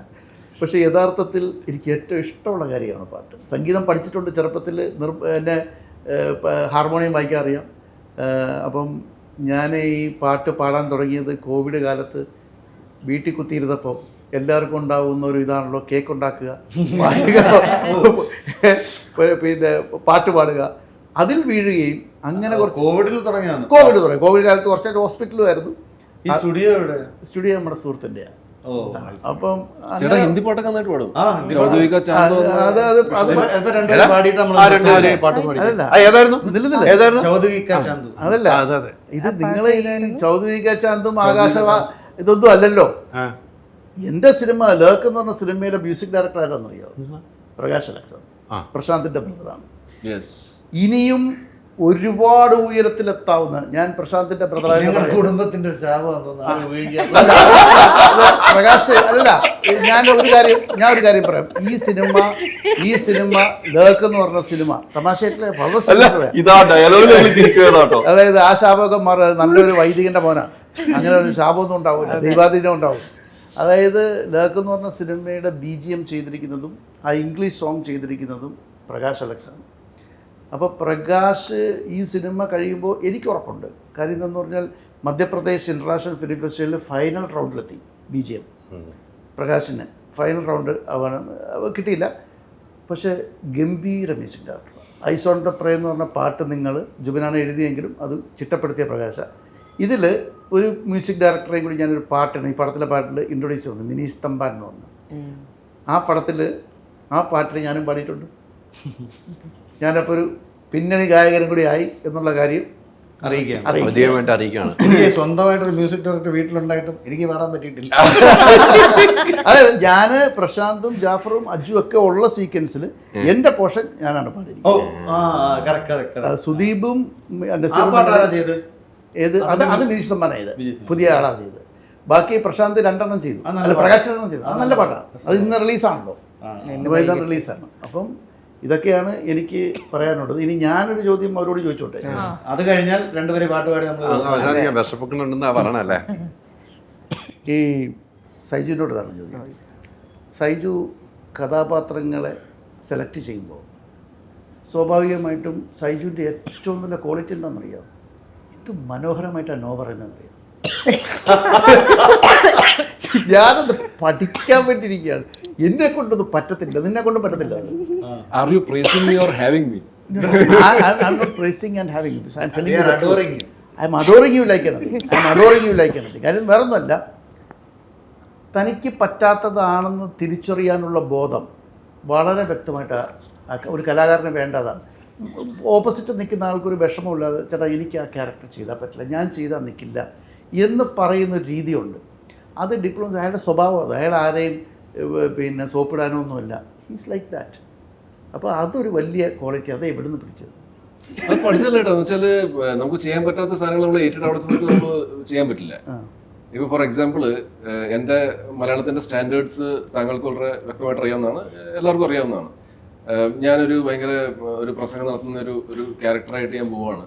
പക്ഷേ യഥാർത്ഥത്തിൽ എനിക്ക് ഏറ്റവും ഇഷ്ടമുള്ള കാര്യമാണ് പാട്ട്. സംഗീതം പഠിച്ചിട്ടുണ്ട് ചെറുപ്പത്തിൽ. എന്നെ ഹാർമോണിയം വായിക്കാൻ അറിയാം. അപ്പം ഞാൻ ഈ പാട്ട് പാടാൻ തുടങ്ങിയത് കോവിഡ് കാലത്ത് വീട്ടിൽ കുത്തിയിരുന്നപ്പോൾ എല്ലാവർക്കും ഉണ്ടാകുന്ന ഒരു ഇതാണല്ലോ കേക്ക് ഉണ്ടാക്കുക, പിന്നെ പാട്ട് പാടുക. അതിൽ വീഴുകയും അങ്ങനെ കോവിഡിൽ തുടങ്ങിയാണ്. കോവിഡ് കാലത്ത് കുറച്ചായിട്ട് ഹോസ്പിറ്റലുമായിരുന്നു. ഈ സ്റ്റുഡിയോ നമ്മുടെ സുഹൃത്തിൻ്റെയാണ്. അപ്പം ഹിന്ദി പാട്ടൊക്കെ നന്നായിട്ട് പാടും. അതല്ല, ഇത് നിങ്ങൾ ഈ ചൗധരിക ചാന്തും ആകാശവാ ഇതൊന്നും അല്ലല്ലോ. എൻ്റെ സിനിമ ലേക്ക് എന്ന് പറഞ്ഞ സിനിമയിലെ മ്യൂസിക് ഡയറക്ടർ ആരാന്നറിയോ? പ്രകാശ് അലക്സൻ, പ്രശാന്തിന്റെ ബ്രദറാണ്. ഇനിയും ഒരുപാട് ഉയരത്തിലെത്താവുന്ന, ഞാൻ പ്രശാന്തിന്റെ ബ്രദറായ കുടുംബത്തിന്റെ ഒരു ശാപം പ്രകാശ് അല്ല, ഞാൻ ഒരു കാര്യം പറയാം. ഈ സിനിമ ലേക്ക് എന്ന് പറഞ്ഞ സിനിമ തമാശയായിട്ടില്ലേ, അതായത് ആ ശാപമൊക്കെ നല്ലൊരു വൈദികന്റെ മോനാണ്. അങ്ങനെ ഒരു ശാപമൊന്നും ഉണ്ടാവില്ല, ദൈവാധീനം ഉണ്ടാവും. അതായത് ലേക്ക് എന്ന് പറഞ്ഞ സിനിമയുടെ BGM ചെയ്തിരിക്കുന്നതും ആ ഇംഗ്ലീഷ് സോങ് ചെയ്തിരിക്കുന്നതും പ്രകാശ് അലക്സാണ്. അപ്പോൾ പ്രകാശ് ഈ സിനിമ കഴിയുമ്പോൾ എനിക്ക് ഉറപ്പുണ്ട്. കാര്യം എന്തെന്ന് പറഞ്ഞാൽ മധ്യപ്രദേശ് ഇൻ്റർനാഷണൽ ഫിലിം ഫെസ്റ്റിവലിൽ ഫൈനൽ റൗണ്ടിലെത്തി BGM. പ്രകാശിന് ഫൈനൽ റൗണ്ട് കിട്ടിയില്ല. പക്ഷേ ഗംഭീര music director. Ice on the പ്രേ എന്ന് പറഞ്ഞ പാട്ട് നിങ്ങൾ ജുബിനാണ് എഴുതിയെങ്കിലും അത് ചിട്ടപ്പെടുത്തിയ പ്രകാശ. ഇതിൽ ഒരു മ്യൂസിക് ഡയറക്ടറെയും കൂടി ഞാനൊരു പാട്ടാണ് ഈ പടത്തിലെ പാട്ടിൽ ഇൻട്രൊഡ്യൂസ് ചെയ്യുന്നത്, മിനീഷ് തമ്പാൻ എന്ന് പറഞ്ഞു. ആ പാട്ടിൽ ഞാനും പാടിയിട്ടുണ്ട്. ഞാനപ്പോൾ ഒരു പിന്നണി ഗായകനും കൂടി ആയി എന്നുള്ള കാര്യം അറിയിക്കുകയാണ്. സ്വന്തമായിട്ടൊരു മ്യൂസിക് ഡയറക്ടർ വീട്ടിലുണ്ടായിട്ടും എനിക്ക് പാടാൻ പറ്റിയിട്ടില്ല. അതായത് ഞാൻ പ്രശാന്തും ജാഫറും അജു ഒക്കെ ഉള്ള സീക്വൻസിൽ എൻ്റെ പോർഷൻ ഞാനാണ് പാടിയിരിക്കുന്നത്. സുദീപും അത് മിനീഷ് തമ്പാനാണ് ചെയ്ത്, പുതിയ ആളാണ് ചെയ്തത്. ബാക്കി പ്രശാന്ത് 2 ചെയ്തു, അല്ല പ്രകാശ് 2 ചെയ്തു. അത് നല്ല പാട്ടാണ്. അത് ഇന്ന് റിലീസാണല്ലോ, റിലീസാണ്. അപ്പം ഇതൊക്കെയാണ് എനിക്ക് പറയാനുള്ളത്. ഇനി ഞാനൊരു ചോദ്യം അവരോട് ചോദിച്ചോട്ടെ. അത് കഴിഞ്ഞാൽ രണ്ടുപേരെ പാട്ട് പാടി നമ്മൾ വിശപ്പുണ്ടെന്നാ പറയണല്ലേ. ഈ സൈജുവിനോട് തന്നെ ചോദ്യം. സൈജു കഥാപാത്രങ്ങളെ സെലക്ട് ചെയ്യുമ്പോൾ സ്വാഭാവികമായിട്ടും സൈജുവിൻ്റെ ഏറ്റവും നല്ല ക്വാളിറ്റി എന്താണെന്നറിയാം, ഇത് മനോഹരമായിട്ടാണ് നോ പറയുന്നതെന്നറിയാം. ഞാനത് പഠിക്കാൻ വേണ്ടിയിരിക്കുകയാണ്. എന്നെ കൊണ്ടൊന്നും പറ്റത്തില്ല, നിന്നെ കൊണ്ടും പറ്റത്തില്ല. Are you praising me or having me? I'm not praising and having you. I'm telling you the truth. I'm adoring you like anything. I'm adoring you like anything. കാര്യം വേറൊന്നുമല്ല, തനിക്ക് പറ്റാത്തതാണെന്ന് തിരിച്ചറിയാനുള്ള ബോധം വളരെ വ്യക്തമായിട്ട് ഒരു കലാകാരന് വേണ്ടതാണ്. ഓപ്പോസിറ്റ് നിൽക്കുന്ന ആൾക്കൊരു വിഷമമില്ലാതെ ചേട്ടാ എനിക്ക് ആ ക്യാരക്ടർ ചെയ്താൽ പറ്റില്ല, ഞാൻ ചെയ്താൽ നിൽക്കില്ല എന്ന് പറയുന്നൊരു രീതിയുണ്ട്. അത് ഡിപ്ലോമസ്, അയാളുടെ സ്വഭാവം അത്. അയാൾ ആരെയും പിന്നെ സോപ്പിടാനൊന്നുമില്ല. He's like that. അപ്പോൾ അതൊരു വലിയ ക്വാളിറ്റി. അത് എവിടെ നിന്ന് പിടിച്ചത്? അത് പഠിച്ചല്ലോ കേട്ടോ. എന്ന് വെച്ചാൽ നമുക്ക് ചെയ്യാൻ പറ്റാത്ത സാധനങ്ങൾ നമ്മൾ ഏറ്റവും അവിടെ ചെന്നിട്ട് നമ്മൾ ചെയ്യാൻ പറ്റില്ല. ഇപ്പോൾ ഫോർ എക്സാമ്പിൾ, എൻ്റെ മലയാളത്തിൻ്റെ സ്റ്റാൻഡേർഡ്സ് താങ്കൾക്ക് വളരെ വ്യക്തമായിട്ട് അറിയാവുന്നതാണ്, എല്ലാവർക്കും അറിയാവുന്നതാണ്. ഞാനൊരു ഭയങ്കര ഒരു പ്രസംഗം നടത്തുന്ന ഒരു ക്യാരക്ടറായിട്ട് ഞാൻ പോവാണ്.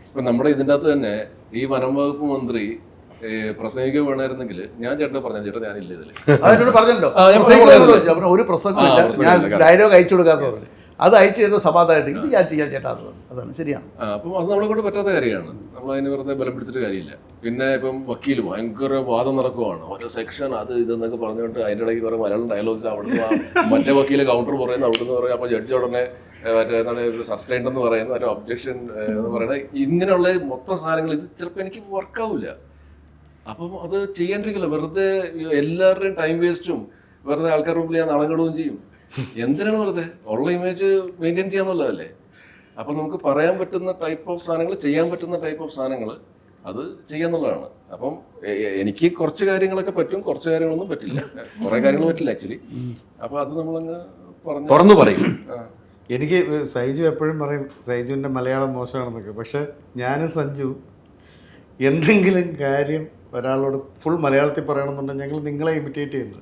ഇപ്പം നമ്മുടെ ഇതിൻ്റെ അകത്ത് തന്നെ ഈ വനം വകുപ്പ് മന്ത്രി പ്രസംഗിക്കുക വേണമായിരുന്നെങ്കിൽ ഞാൻ ചേട്ടനെ പറഞ്ഞ ചേട്ടാ ഞാനില്ല ഇതിൽ. അതിനോട് പറഞ്ഞല്ലോ ഒരു പ്രസംഗമില്ല, ഞാൻ ഡയലോഗ് അയച്ചു കൊടുക്കാത്തത്. അത് അയച്ചു തരുന്ന സമാധാനമായിട്ട് ഇത് ഞാൻ ചെയ്യാൻ ചേട്ടാ, അതാണ് ശരിയാണ്. അപ്പം അത് നമ്മളെ കൊണ്ട് പറ്റാത്ത കാര്യമാണ്. നമ്മൾ അതിന് വെറുതെ ബലം പിടിച്ചിട്ട് കാര്യമില്ല. പിന്നെ ഇപ്പം വക്കീൽ ഭയങ്കര വാദം നടക്കുവാണ്, ഒരു സെക്ഷൻ അത് ഇതെന്നൊക്കെ പറഞ്ഞുകൊണ്ട് അതിൻ്റെ ഇടയ്ക്ക് കുറേ മലയാളം ഡയലോഗ്സ് അവിടുന്ന് മറ്റേ വക്കീൽ കൗണ്ടർ പറയുന്നത് അവിടുന്ന് പറയും. അപ്പോൾ ജഡ്ജി ഉടനെ മറ്റേ എന്താണ് സസ്റ്റൈൻഡ് എന്ന് പറയുന്നത്, മറ്റേ ഒബ്ജെക്ഷൻ എന്ന് പറയുന്നത്, ഇങ്ങനെയുള്ള മൊത്തം സാധനങ്ങൾ ഇത് ചിലപ്പോൾ എനിക്ക് വർക്കാവില്ല. അപ്പം അത് ചെയ്യാണ്ടിരിക്കില്ല. വെറുതെ എല്ലാവരുടെയും ടൈം വേസ്റ്റും, വെറുതെ ആൾക്കാരുടെ മുമ്പിൽ ഞാൻ നാളങ്ങളിടുകയും ചെയ്യും. എന്തിനാണ് വെറുതെ ഉള്ള ഇമേജ് മെയിൻറ്റെയിൻ ചെയ്യാന്നുള്ളതല്ലേ. അപ്പം നമുക്ക് പറയാൻ പറ്റുന്ന ടൈപ്പ് ഓഫ് സാധനങ്ങൾ, ചെയ്യാൻ പറ്റുന്ന ടൈപ്പ് ഓഫ് സാധനങ്ങൾ അത് ചെയ്യാന്നുള്ളതാണ്. അപ്പം എനിക്ക് കുറച്ച് കാര്യങ്ങളൊക്കെ പറ്റും, കുറച്ച് കാര്യങ്ങളൊന്നും പറ്റില്ല, കുറേ കാര്യങ്ങൾ പറ്റില്ല ആക്ച്വലി. അപ്പം അത് നമ്മളങ്ങ് തുറന്നു പറയും. എനിക്ക് സൈജു എപ്പോഴും പറയും സൈജുവിൻ്റെ മലയാളം മോശമാണെന്നൊക്കെ. പക്ഷെ ഞാനും സഞ്ജു എന്തെങ്കിലും കാര്യം ഒരാളോട് ഫുൾ മലയാളത്തിൽ പറയണമെന്നുണ്ടെങ്കിൽ ഞങ്ങൾ നിങ്ങളെ ഇമിറ്റേറ്റ് ചെയ്യുന്നു.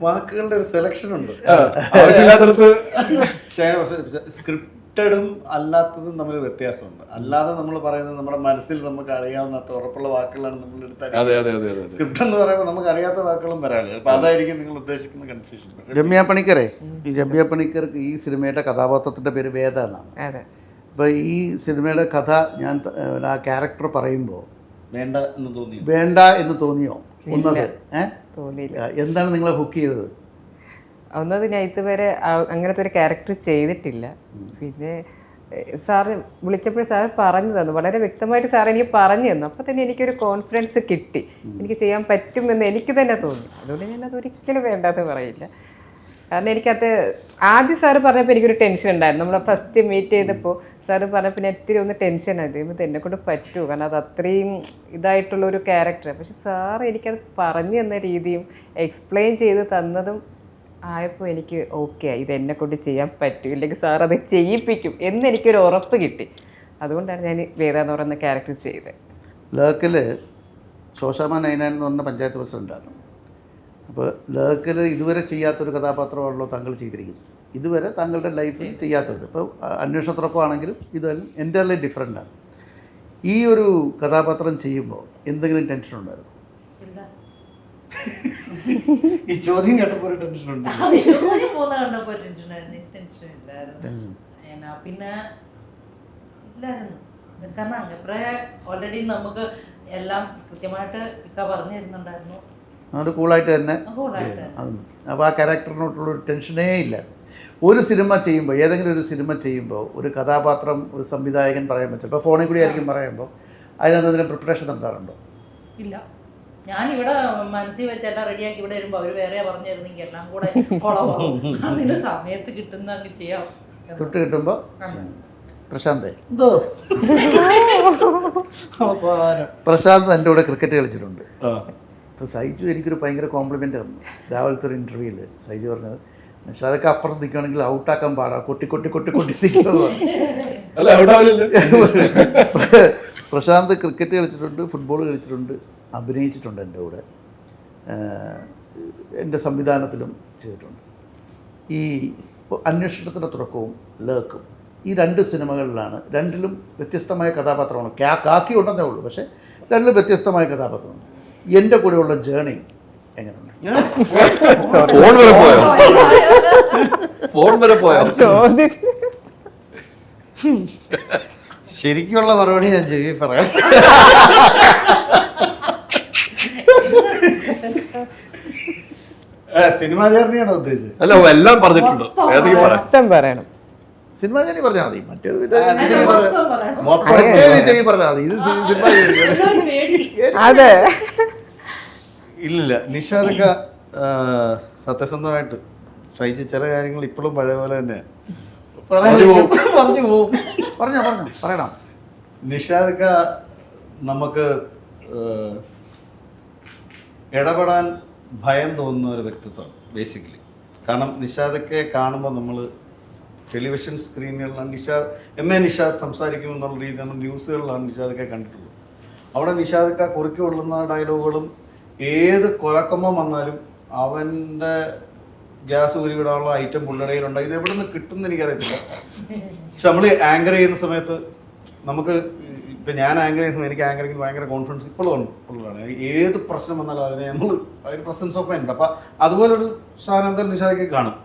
വാക്കുകളുടെ ഒരു സെലക്ഷൻ ഉണ്ട് ആവശ്യമില്ലാത്തടത്ത്. സ്ക്രിപ്റ്റഡും അല്ലാത്തതും തമ്മിൽ വ്യത്യാസമുണ്ട്. അല്ലാതെ നമ്മൾ പറയുന്നത് നമ്മുടെ മനസ്സിൽ നമുക്ക് അറിയാവുന്ന ഉറപ്പുള്ള വാക്കുകളാണ് നമ്മൾ എടുത്താൽ. സ്ക്രിപ്റ്റ് എന്ന് പറയുമ്പോൾ നമുക്ക് അറിയാത്ത വാക്കുകളും വരാറില്ല. അപ്പൊ അതായിരിക്കും നിങ്ങൾ ഉദ്ദേശിക്കുന്ന കൺഫ്യൂഷൻ. രമ്യ പണിക്കരെ, ഈ രമ്യ പണിക്കർക്ക് ഈ സിനിമയുടെ കഥാപാത്രത്തിൻ്റെ പേര് വേദ എന്നാണ്. അപ്പോൾ ഈ സിനിമയുടെ കഥ ഞാൻ ആ ക്യാരക്ടർ പറയുമ്പോൾ വേണ്ട എന്ന് തോന്നിയോ? ഒന്നത് തോന്നിയില്ല. എന്താണ് നിങ്ങളെ ഹുക്ക് ചെയ്തത്? ഒന്നത് ഞാൻ ഇതുവരെ അങ്ങനത്തെ ഒരു ക്യാരക്ടർ ചെയ്തിട്ടില്ല. പിന്നെ സാറ് വിളിച്ചപ്പോൾ സാർ പറഞ്ഞു തന്നു, വളരെ വ്യക്തമായിട്ട് സാർ എനിക്ക് പറഞ്ഞു തന്നു. അപ്പോൾ തന്നെ എനിക്കൊരു കോൺഫിഡൻസ് കിട്ടി, എനിക്ക് ചെയ്യാൻ പറ്റുമെന്ന് എനിക്ക് തന്നെ തോന്നി. അതുകൊണ്ട് ഞാനത് ഒരിക്കലും വേണ്ടാന്ന് പറയില്ല. കാരണം എനിക്കത് ആദ്യം സാറ് പറഞ്ഞപ്പോൾ എനിക്കൊരു ടെൻഷൻ ഉണ്ടായിരുന്നു. നമ്മൾ ഫസ്റ്റ് മീറ്റ് ചെയ്തപ്പോൾ സാറ് പറഞ്ഞപ്പോൾ പിന്നെ ഒത്തിരി ഒന്ന് ടെൻഷൻ ആയിരുന്നു, ഇത് എന്നെ കൊണ്ട് പറ്റുമോ, കാരണം അത് അത്രയും ഇതായിട്ടുള്ളൊരു ക്യാരക്ടർ. പക്ഷെ സാറ് എനിക്കത് പറഞ്ഞു തന്ന രീതിയും എക്സ്പ്ലെയിൻ ചെയ്ത് തന്നതും ആയപ്പോൾ എനിക്ക് ഓക്കെ, ഇത് എന്നെ കൊണ്ട് ചെയ്യാൻ പറ്റും, ഇല്ലെങ്കിൽ സാർ അത് ചെയ്യിപ്പിക്കും എന്നെനിക്കൊരു ഉറപ്പ് കിട്ടി. അതുകൊണ്ടാണ് ഞാൻ വേദ എന്ന് പറയുന്ന ക്യാരക്ടർ ചെയ്തത്. ലേക്കിൽ ശോശാമ നൈനാൻ എന്ന് പറഞ്ഞ പഞ്ചായത്ത് പ്രസിഡൻ്റാണ്. അപ്പോൾ ലേക്കിൽ ഇതുവരെ ചെയ്യാത്തൊരു കഥാപാത്രമാണല്ലോ താങ്കൾ ചെയ്തിരിക്കുന്നത്. ഇതുവരെ താങ്കളുടെ ലൈഫിൽ ചെയ്യാത്തത്. ഇപ്പോൾ അന്വേഷണത്തിനൊപ്പമാണെങ്കിലും ഇതെല്ലാം എൻ്റെ ഡിഫറെൻ്റാണ്. ഈ ഒരു കഥാപാത്രം ചെയ്യുമ്പോൾ എന്തെങ്കിലും ടെൻഷൻ ഉണ്ടായിരുന്നു? ഈ ചോദ്യം കേട്ടപ്പോൾ ഒരു ടെൻഷൻ ഉണ്ട്. പിന്നെ ഇല്ലായിരുന്നു. കാരണം അങ്ങനെ ഓൾറെഡി നമുക്ക് എല്ലാം കൃത്യമായിട്ട് ഇക്ക പറഞ്ഞു തരുന്നുണ്ടായിരുന്നു. അത് കൂളായിട്ട് തന്നെ. അപ്പോൾ ആ ക്യാരക്ടറിനോട്ടുള്ളൊരു ടെൻഷനേ ഇല്ല. ഒരു സിനിമ ചെയ്യുമ്പോൾ, ഏതെങ്കിലും ഒരു സിനിമ ചെയ്യുമ്പോൾ ഒരു കഥാപാത്രം ഒരു സംവിധായകൻ പറയുമ്പോൾ, ചിലപ്പോൾ ഫോണിൽ കൂടി ആയിരിക്കും പറയുമ്പോൾ, അതിനകത്ത് പ്രിപ്പറേഷൻ നടത്താറുണ്ടോ? ഇല്ല, ഞാൻ ഇവിടെ മനസ്സിൽ വെച്ച് എല്ലാം റെഡിയാക്കി ഇവിടെ വരുമ്പോൾ അവർ വേറെ പറഞ്ഞു തരുന്നെങ്കിൽ എല്ലാം കൂടെ കുളമാവും. അതിന് സമയത്ത് കിട്ടുന്ന അങ്ങ് ചെയ്യാം. സ്ക്രിപ്റ്റ് കിട്ടുമ്പോൾ പ്രശാന്തേ, പ്രശാന്ത് എൻ്റെ കൂടെ ക്രിക്കറ്റ് കളിച്ചിട്ടുണ്ട്. ഇപ്പോൾ സൈജു എനിക്കൊരു ഭയങ്കര കോംപ്ലിമെൻ്റ് തന്നു രാവിലത്തെ ഒരു ഇൻ്റർവ്യൂവിൽ. സൈജു പറഞ്ഞത് നിഷാദൊക്കെ അപ്പുറത്ത് നിൽക്കുകയാണെങ്കിൽ ഔട്ടാക്കാൻ പാടാ, കൊട്ടി നിൽക്കുന്നത്. പ്രശാന്ത് ക്രിക്കറ്റ് കളിച്ചിട്ടുണ്ട്, ഫുട്ബോൾ കളിച്ചിട്ടുണ്ട്, അഭിനയിച്ചിട്ടുണ്ട് എൻ്റെ കൂടെ, എൻ്റെ സംവിധാനത്തിലും ചെയ്തിട്ടുണ്ട്. ഈ അന്വേഷണത്തിൻ്റെ തുടക്കവും ലേക്കും ഈ രണ്ട് സിനിമകളിലാണ്. രണ്ടിലും വ്യത്യസ്തമായ കഥാപാത്രമാണ്. കാക്കി ഉണ്ടെന്നേ ഉള്ളൂ, പക്ഷേ രണ്ടിലും വ്യത്യസ്തമായ കഥാപാത്രമാണ്. എൻ്റെ കൂടെയുള്ള ജേണി എങ്ങനെയുണ്ട്? ഫോൺ വരെ പോയോ? ഫോൺ വരെ പോയോ? ചോദ്യത്തിന് ശരിക്കുള്ള മറുപടി ഞാൻ ചെവി പറയാം. സിനിമാ ജേർണിയാണോ ഉദ്ദേശിച്ചത്? അല്ല, എല്ലാം പറഞ്ഞിട്ടുണ്ട്. ഏതെങ്കിലും പറയാം. മൊത്തം പറയണം. സിനിമ ജേണി പറഞ്ഞാൽ മതി, മറ്റേത് പിന്നെ മൊത്തം ചെവി പറഞ്ഞാൽ മതി. ഇത് സിനിമ ജേണി. അതെ, ഇല്ലില്ല. നിഷാദക്ക സത്യസന്ധമായിട്ട് സഹിച്ച ചില കാര്യങ്ങൾ ഇപ്പോഴും പഴയ പോലെ തന്നെ പറഞ്ഞു പോകും. പറയണം. നിഷാദക്ക നമുക്ക് ഇടപെടാൻ ഭയം തോന്നുന്ന ഒരു വ്യക്തിത്വമാണ് ബേസിക്കലി. കാരണം നിഷാദക്കെ കാണുമ്പോൾ നമ്മൾ ടെലിവിഷൻ സ്ക്രീനുകളിലാണ് നിഷാദ് സംസാരിക്കുമെന്നുള്ള രീതി നമ്മൾ ന്യൂസുകളിലാണ് നിഷാദക്കെ കണ്ടിട്ടുള്ളത്. അവിടെ നിഷാദക്ക കുറുക്കി കൊള്ളുന്ന ഡയലോഗുകളും ഏത് കൊലക്കമ്പം വന്നാലും അവൻ്റെ ഗ്യാസ് ഉരുവിടാനുള്ള ഐറ്റം പുള്ളിടയിലുണ്ട്. ഇത് എവിടെ നിന്ന് കിട്ടുമെന്ന് എനിക്കറിയത്തില്ല. പക്ഷെ നമ്മൾ ആങ്കർ ചെയ്യുന്ന സമയത്ത് നമുക്ക് ഇപ്പം ഞാൻ ആങ്കർ ചെയ്യുന്ന സമയത്ത് എനിക്ക് ആങ്കറിങ്ങിന് ഭയങ്കര കോൺഫിഡൻസ് ഇപ്പോഴും ഉള്ളതാണ്. ഏത് പ്രശ്നം വന്നാലും അതിനെ നമ്മൾ അതിന് പ്രസൻസ് ഓഫ് മൈൻഡ്. അപ്പം അതുപോലൊരു സാധനം നിഷാദൊക്കെ കാണും.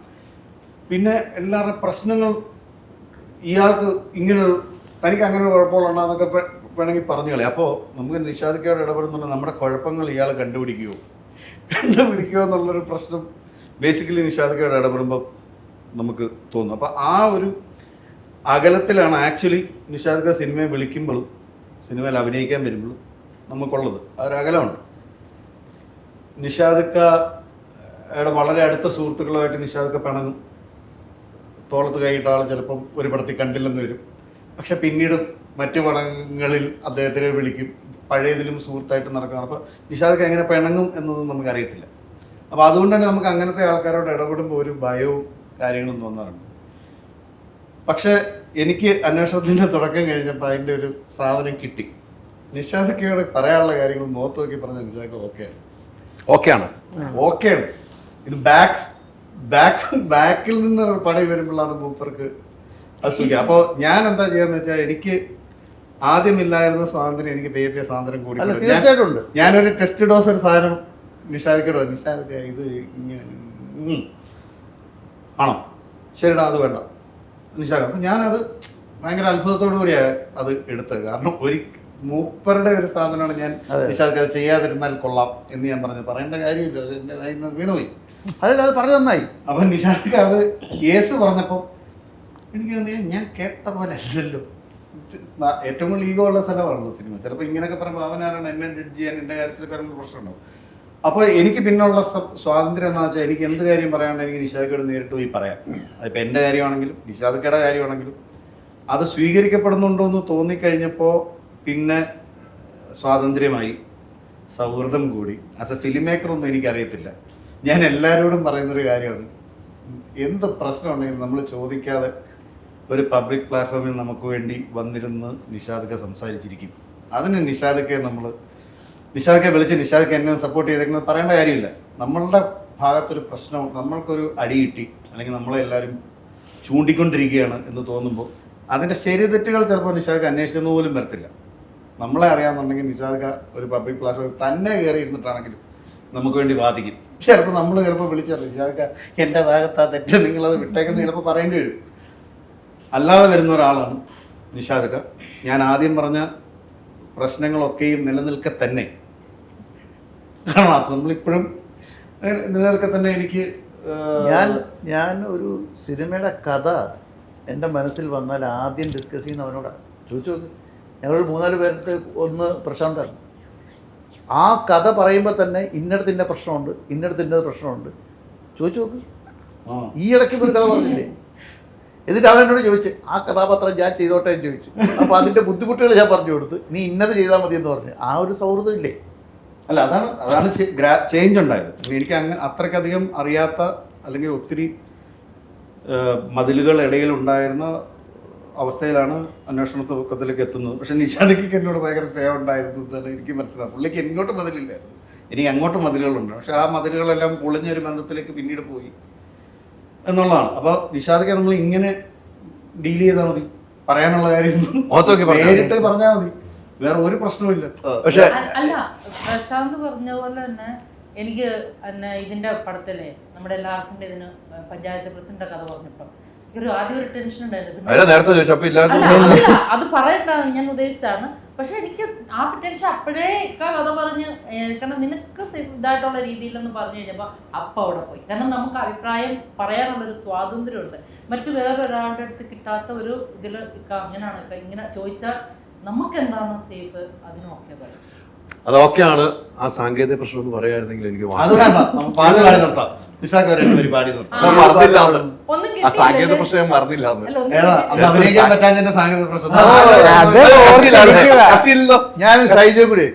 പിന്നെ എല്ലാവരുടെ പ്രശ്നങ്ങൾ ഇയാൾക്ക് ഇങ്ങനൊരു തനിക്ക് അങ്ങനെ ഒരു കുഴപ്പമുള്ളതെന്നൊക്കെ വേണമെങ്കിൽ പറഞ്ഞു കളയാം. അപ്പോൾ നമുക്ക് നിഷാദക്കയോട് ഇടപെടുന്നുള്ള നമ്മുടെ കുഴപ്പങ്ങൾ ഇയാൾ കണ്ടുപിടിക്കുമോ എന്നുള്ളൊരു പ്രശ്നം ബേസിക്കലി നിഷാദക്കയോട് ഇടപെടുമ്പോൾ നമുക്ക് തോന്നും. അപ്പോൾ ആ ഒരു അകലത്തിലാണ് ആക്ച്വലി നിഷാദക്ക സിനിമയെ വിളിക്കുമ്പോഴും സിനിമയിൽ അഭിനയിക്കാൻ വരുമ്പോഴും നമുക്കുള്ളത്. ആ ഒരു അകലമുണ്ട്. നിഷാദക്കയുടെ വളരെ അടുത്ത സുഹൃത്തുക്കളുമായിട്ട് നിഷാദക്ക പിണങ്ങും. തോളത്ത് കൈയിട്ട ആൾ ചിലപ്പം ഒരു പടത്തിൽ കണ്ടില്ലെന്ന് വരും. പക്ഷെ പിന്നീട് മറ്റു പടങ്ങളിൽ അദ്ദേഹത്തിനെ വിളിക്കും. പഴയതിലും സുഹൃത്തായിട്ട് നടക്കുന്നത്. അപ്പോൾ നിഷാദക്ക എങ്ങനെ പിണങ്ങും എന്നൊന്നും നമുക്കറിയത്തില്ല. അപ്പോൾ അതുകൊണ്ട് തന്നെ നമുക്ക് അങ്ങനത്തെ ആൾക്കാരോട് ഇടപെടുമ്പോൾ ഒരു ഭയവും കാര്യങ്ങളും തോന്നാറുണ്ട്. പക്ഷെ എനിക്ക് അന്വേഷണത്തിൻ്റെ തുടക്കം കഴിഞ്ഞപ്പോൾ അതിൻ്റെ ഒരു സാധനം കിട്ടി. നിഷാദക്കയോട് പറയാനുള്ള കാര്യങ്ങൾ മുഖത്ത് നോക്കി പറഞ്ഞ നിഷാദക്ക ഓക്കെയാണ്. ഇത് ബാക്കിൽ നിന്ന് പണി വരുമ്പോഴാണ് മൂപ്പർക്ക് അത് സുഖം. അപ്പോൾ ഞാൻ എന്താ ചെയ്യാന്ന് വെച്ചാൽ എനിക്ക് ആദ്യമില്ലായിരുന്ന സ്വാതന്ത്ര്യം എനിക്ക് പയ്യെ സ്വാതന്ത്ര്യം കൂടി. ഞാനൊരു ടെസ്റ്റ് ഡോസ് ഒരു സാധനം നിഷാദക്കയോട് നിഷാദക്ക ഇത് ഇങ്ങനെ ആണോ ശരിടാ അത് വേണ്ട നിഷാദ്. അപ്പം ഞാനത് ഭയങ്കര അത്ഭുതത്തോടു കൂടിയാണ് അത് എടുത്തത്. കാരണം ഒരു മൂപ്പറുടെ ഒരു സാധനമാണ്. ഞാൻ നിഷാദക്ക അത് ചെയ്യാതിരുന്നാൽ കൊള്ളാം എന്ന് ഞാൻ പറയേണ്ട കാര്യമില്ല. എൻ്റെ കയ്യിൽ നിന്ന് വീണുപോയി. അതല്ല, അത് പറഞ്ഞു നന്നായി. അപ്പം നിഷാദക്ക അത് യേസ് പറഞ്ഞപ്പോൾ എനിക്ക് തോന്നിയാൽ ഞാൻ കേട്ട പോലെ അല്ലല്ലോ. ഏറ്റവും കൂടുതൽ ഈഗോ ഉള്ള സ്ഥലമാണല്ലോ സിനിമ. ചിലപ്പോൾ ഇങ്ങനെയൊക്കെ പറയുമ്പോൾ അവനാരാണ് എന്നെ ജഡ്ജ് ചെയ്യാൻ, എൻ്റെ കാര്യത്തിൽ പറയുന്ന പ്രശ്നമുണ്ടാവും. അപ്പോൾ എനിക്ക് പിന്നുള്ള സ്വാതന്ത്ര്യം എന്താണെന്ന് വെച്ചാൽ എനിക്ക് എന്ത് കാര്യം പറയാണ്ട് എനിക്ക് നിഷാദക്കയോട് നേരിട്ട് പോയി പറയാം. അതിപ്പോൾ എൻ്റെ കാര്യമാണെങ്കിലും നിഷാദക്കയുടെ കാര്യമാണെങ്കിലും അത് സ്വീകരിക്കപ്പെടുന്നുണ്ടോ എന്ന് തോന്നിക്കഴിഞ്ഞപ്പോൾ പിന്നെ സ്വാതന്ത്ര്യമായി, സൗഹൃദം കൂടി. ആസ് എ ഫിലിം മേക്കറൊന്നും എനിക്കറിയത്തില്ല. ഞാൻ എല്ലാവരോടും പറയുന്നൊരു കാര്യമാണ്, എന്ത് പ്രശ്നമുണ്ടെങ്കിലും നമ്മൾ ചോദിക്കാതെ ഒരു പബ്ലിക് പ്ലാറ്റ്ഫോമിൽ നമുക്ക് വേണ്ടി വന്നിരുന്ന് നിഷാദക്ക സംസാരിച്ചിരിക്കും. അതിന് നിഷാദക്ക വിളിച്ച് നിഷാദക്ക എന്നെ സപ്പോർട്ട് ചെയ്തേക്കുന്നത് പറയേണ്ട കാര്യമില്ല. നമ്മളുടെ ഭാഗത്തൊരു പ്രശ്നം, നമ്മൾക്കൊരു അടി കിട്ടി, അല്ലെങ്കിൽ നമ്മളെ എല്ലാവരും ചൂണ്ടിക്കൊണ്ടിരിക്കുകയാണ് എന്ന് തോന്നുമ്പോൾ അതിൻ്റെ ശരി തെറ്റുകൾ ചിലപ്പോൾ നിഷാദക്ക അന്വേഷിച്ചെന്ന് പോലും വരത്തില്ല. നമ്മളെ അറിയാമെന്നുണ്ടെങ്കിൽ നിഷാദക്ക ഒരു പബ്ലിക് പ്ലാറ്റ്ഫോമിൽ തന്നെ കയറി ഇരുന്നിട്ടാണെങ്കിലും നമുക്ക് വേണ്ടി വാദിക്കും. ചിലപ്പോൾ നമ്മൾ ചിലപ്പോൾ വിളിച്ചറിയും നിഷാദക്ക എൻ്റെ ഭാഗത്താ തെറ്റ്, നിങ്ങളത് വിട്ടേക്കെന്ന് ചിലപ്പോൾ പറയേണ്ടി വരും. അല്ലാതെ വരുന്ന ഒരാളാണ് നിഷാദക്ക. ഞാൻ ആദ്യം പറഞ്ഞ പ്രശ്നങ്ങളൊക്കെയും നിലനിൽക്കെ തന്നെ കാണാത്ത നമ്മളിപ്പോഴും നിലനിൽക്കെ തന്നെ എനിക്ക് ഞാൻ ഒരു സിനിമയുടെ കഥ എൻ്റെ മനസ്സിൽ വന്നാൽ ആദ്യം ഡിസ്കസ് ചെയ്യുന്ന അവനോടാണ്. ചോദിച്ചു നോക്ക്. ഞങ്ങളൊരു 3-4 പേർക്ക് ഒന്ന് പ്രശാന്താണ്. ആ കഥ പറയുമ്പോൾ തന്നെ ഇന്നടത്ത് ഇന്ന പ്രശ്നമുണ്ട്, ഇന്നടത്ത് ഇന്നത് പ്രശ്നമുണ്ട്, ചോദിച്ചു നോക്ക്. ഈ ഇടയ്ക്ക് ഒരു കഥ പറഞ്ഞില്ലേ, എന്നിട്ട് അവനോട് ചോദിച്ച് ആ കഥാപാത്രം ഞാൻ ചെയ്തോട്ടെ എന്ന് ചോദിച്ചു. അപ്പോൾ അതിൻ്റെ ബുദ്ധിമുട്ടുകൾ ഞാൻ പറഞ്ഞു കൊടുത്ത് നീ ഇന്നത് ചെയ്താൽ മതി എന്ന് പറഞ്ഞു. ആ ഒരു സൗഹൃദം ഇല്ലേ? അല്ല, അതാണ് ചേഞ്ച് ഉണ്ടായത്. എനിക്ക് അങ്ങനെ അത്രയ്ക്കധികം അറിയാത്ത അല്ലെങ്കിൽ ഒത്തിരി മതിലുകൾ ഇടയിൽ ഉണ്ടായിരുന്ന അവസ്ഥയിലാണ് അന്വേഷണ തുറക്കത്തിലേക്ക് എത്തുന്നത്. പക്ഷെ നിഷാദയ്ക്ക് എന്നോട് ഭയങ്കര സ്നേഹം ഉണ്ടായിരുന്നു എന്നാണ് എനിക്ക് മനസ്സിലാവും. പുള്ളിക്ക് ഇങ്ങോട്ട് മതിലില്ലായിരുന്നു, എനിക്ക് അങ്ങോട്ട് മതിലുകളുണ്ട്. പക്ഷെ ആ മതിലുകളെല്ലാം പൊളിഞ്ഞൊരു ബന്ധത്തിലേക്ക് പിന്നീട് പോയി എന്നുള്ളതാണ്. അപ്പോൾ നിഷാദയ്ക്ക് നമ്മൾ ഇങ്ങനെ ഡീൽ ചെയ്താൽ മതി. പറയാനുള്ള കാര്യം നേരിട്ട് പറഞ്ഞാൽ മതി, വേറെ ഒരു പ്രശ്നവുമില്ല. പക്ഷേ അല്ല, പ്രശാന്ത് പറഞ്ഞ പോലെ തന്നെ എനിക്ക് എന്നെ ഇതിൻ്റെ പടത്തിലെ നമ്മുടെ എല്ലാവർക്കും ഇതിന് പഞ്ചായത്ത് പ്രസിഡന്റ് കഥ പറഞ്ഞപ്പോൾ എനിക്കൊരു ആദ്യം ഒരു ടെൻഷൻ ഉണ്ടായിരുന്നു. അല്ല നേരത്തെ ചോദിച്ചു അപ്പൊ ഇല്ലാതെ അല്ല, അത് പറയണ്ട ഞാൻ ഉദ്ദേശിച്ചാണ്. പക്ഷെ എനിക്ക് ആ ടെൻഷൻ അപ്പോഴേ കഥ പറഞ്ഞ് കാരണം നിനക്ക് ഇതായിട്ടുള്ള രീതിയിലെന്ന് പറഞ്ഞു കഴിഞ്ഞപ്പോൾ അപ്പം അവിടെ പോയി. കാരണം നമുക്ക് അഭിപ്രായം പറയാനുള്ളൊരു സ്വാതന്ത്ര്യമുണ്ട്. മറ്റു വേറൊരാളുടെ അടുത്ത് കിട്ടാത്ത ഒരു ഇതിൽ അങ്ങനെയാണ് ഇങ്ങനെ ചോദിച്ചാൽ നമുക്ക് എന്താണ് സേഫ് അതിനൊക്കെ പറയും. അതൊക്കെയാണ് ആ സാങ്കേതിക പ്രശ്നം എന്ന് പറയായിരുന്നെങ്കിൽ എനിക്ക് അത് വേണ്ട, നമുക്ക് പാട്ട് പാടി നിർത്താം. നിശാക്ക് ഒരു പാടി നിർത്താം. ഞാൻ മറന്നില്ല അത്. ഒന്നും ആ സാങ്കേതിക കിട്ടിയില്ലല്ലേ? പ്രശ്നം ഞാൻ മറന്നില്ല അന്ന്. അല്ല, ഒന്നും ഏതാ അന്ന് അഭിനയിക്കാൻ പറ്റാഞ്ഞതിന്റെ സാങ്കേതിക പ്രശ്നം? കത്തിയില്ലല്ലോ. ഞാൻ സൈജോ കൂടി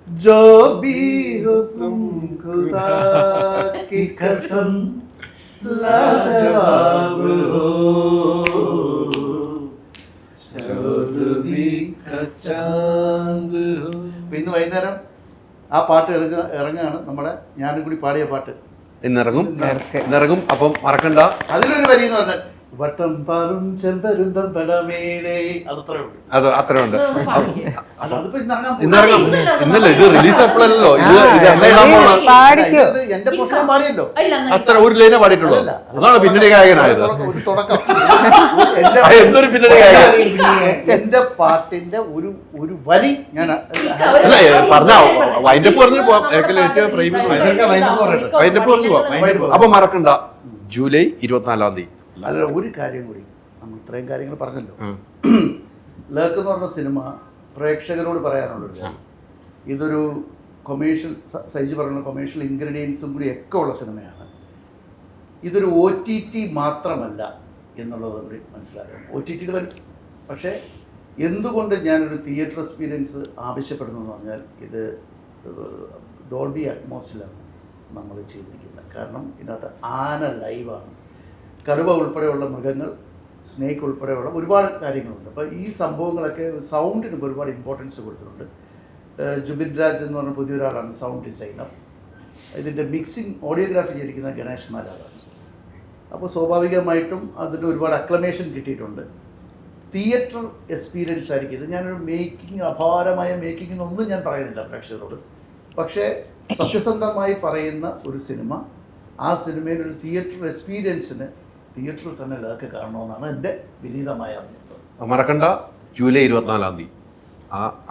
जो भी हो तुम खुदा की कसम लाजवाब हो चौदहवीं का चांद हो. ഇന്ന് വൈകുന്നേരം ആ പാട്ട് ഇറങ്ങുകയാണ്. നമ്മുടെ ഞാനും കൂടി പാടിയ പാട്ട് ഇന്നിറങ്ങും. അപ്പം മറക്കണ്ട. അതിലൊരു വരി എന്ന് പറഞ്ഞാൽ വട്ടം പാറും ചെറുതരുന്തം പടമേലേ, അതത്രേ ഉള്ളൂ. അത് അത്രയുണ്ട്. ഇതൊന്ന് പാടിക്കേ. അല്ല, അതിപ്പോ ഇന്നിറങ്ങാൻ ഇന്നിറങ്ങും. ഇന്നലെ അത് ഇന്നല്ലേ ഇത് റിലീസ് എപ്പോഴല്ലോ. ഇത് എന്നെ ഇടാൻ പോണ പാടിക്കോ. ഇത് എന്റെ പോഷൻ പാടിയല്ലോ. ഇല്ല, അങ്ങനെ അത്ര ഒരു ലൈനെ പാടിയിട്ടുള്ളൂ. അതാണ് പിന്നണി ഗായകനായത്. ഒരു തുടക്കം. എന്തൊരു പിന്നണി ഗായകൻ. എന്റെ പാട്ടിന്റെ ഒരു വരി ഞാൻ അല്ല പറഞ്ഞ വൈൻഡപ്പ് പറഞ്ഞു പോവാം. ഫ്രെയിമിൽ വൈൻഡപ്പ് പറഞ്ഞു പോവാം. അപ്പൊ മറക്കണ്ട, ജൂലൈ 24 തീയതി. അല്ല, ഒരു കാര്യം കൂടി, നമ്മൾ ഇത്രയും കാര്യങ്ങൾ പറഞ്ഞല്ലോ. ലേക്ക് എന്ന് പറഞ്ഞ സിനിമ പ്രേക്ഷകരോട് പറയാനുള്ളൊരു കാര്യം, ഇതൊരു കൊമേഴ്ഷ്യൽ, സൈജു പറഞ്ഞ കൊമേഴ്ഷ്യൽ ഇൻഗ്രീഡിയൻസും കൂടി ഒക്കെ ഉള്ള സിനിമയാണ്. ഇതൊരു OTT മാത്രമല്ല എന്നുള്ളത് കൂടി മനസ്സിലാക്കണം. OTTകൾ പക്ഷേ എന്തുകൊണ്ട് ഞാനൊരു തിയേറ്റർ എക്സ്പീരിയൻസ് ആവശ്യപ്പെടുന്നതെന്ന് പറഞ്ഞാൽ ഇത് ഡോൾബി അറ്റ്മോസിലാണ് നമ്മൾ ചെയ്തിരിക്കുന്നത്. കാരണം ഇതിനകത്ത് ആന ലൈവാണ്, കടുവ ഉൾപ്പെടെയുള്ള മൃഗങ്ങൾ, സ്നേക്ക് ഉൾപ്പെടെയുള്ള ഒരുപാട് കാര്യങ്ങളുണ്ട്. അപ്പോൾ ഈ സംഭവങ്ങളൊക്കെ സൗണ്ടിന് ഒരുപാട് ഇമ്പോർട്ടൻസ് കൊടുത്തിട്ടുണ്ട്. ജുബിൻ രാജ് എന്ന് പറഞ്ഞ പുതിയൊരാളാണ് സൗണ്ട് ഡിസൈനർ. ഇതിൻ്റെ മിക്സിംഗ് ഓഡിയോഗ്രാഫി ചെയ്തിരിക്കുന്ന ഗണേഷ് മാലാറാണ്. അപ്പോൾ സ്വാഭാവികമായിട്ടും അതിന് ഒരുപാട് അക്ലമേഷൻ കിട്ടിയിട്ടുണ്ട്. തിയേറ്റർ എക്സ്പീരിയൻസ് ആയിരിക്കും ഇത്. ഞാനൊരു മേക്കിംഗ്, അപാരമായ മേക്കിംഗ് എന്നൊന്നും ഞാൻ പറയുന്നില്ല പ്രേക്ഷകരോട്. പക്ഷേ സത്യസന്ധമായി പറയുന്ന ഒരു സിനിമ, ആ സിനിമയിൽ ഒരു തിയേറ്റർ എക്സ്പീരിയൻസിന് തിയേറ്ററിൽ തന്നെ ലേക്ക് കാണണമെന്നാണ് എൻ്റെ വിനീതമായ അഭിപ്രായം. മറക്കണ്ട, ജൂലൈ 24 തീയതി.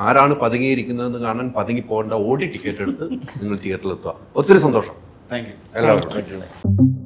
ആരാണ് പതുങ്ങിയിരിക്കുന്നതെന്ന് കാണാൻ പതുങ്ങി പോകേണ്ട, ഓടി ടിക്കറ്റ് എടുത്ത് നിങ്ങൾ തിയേറ്ററിൽ എത്തുക. ഒത്തിരി സന്തോഷം. Thank you. എല്ലാവർക്കും.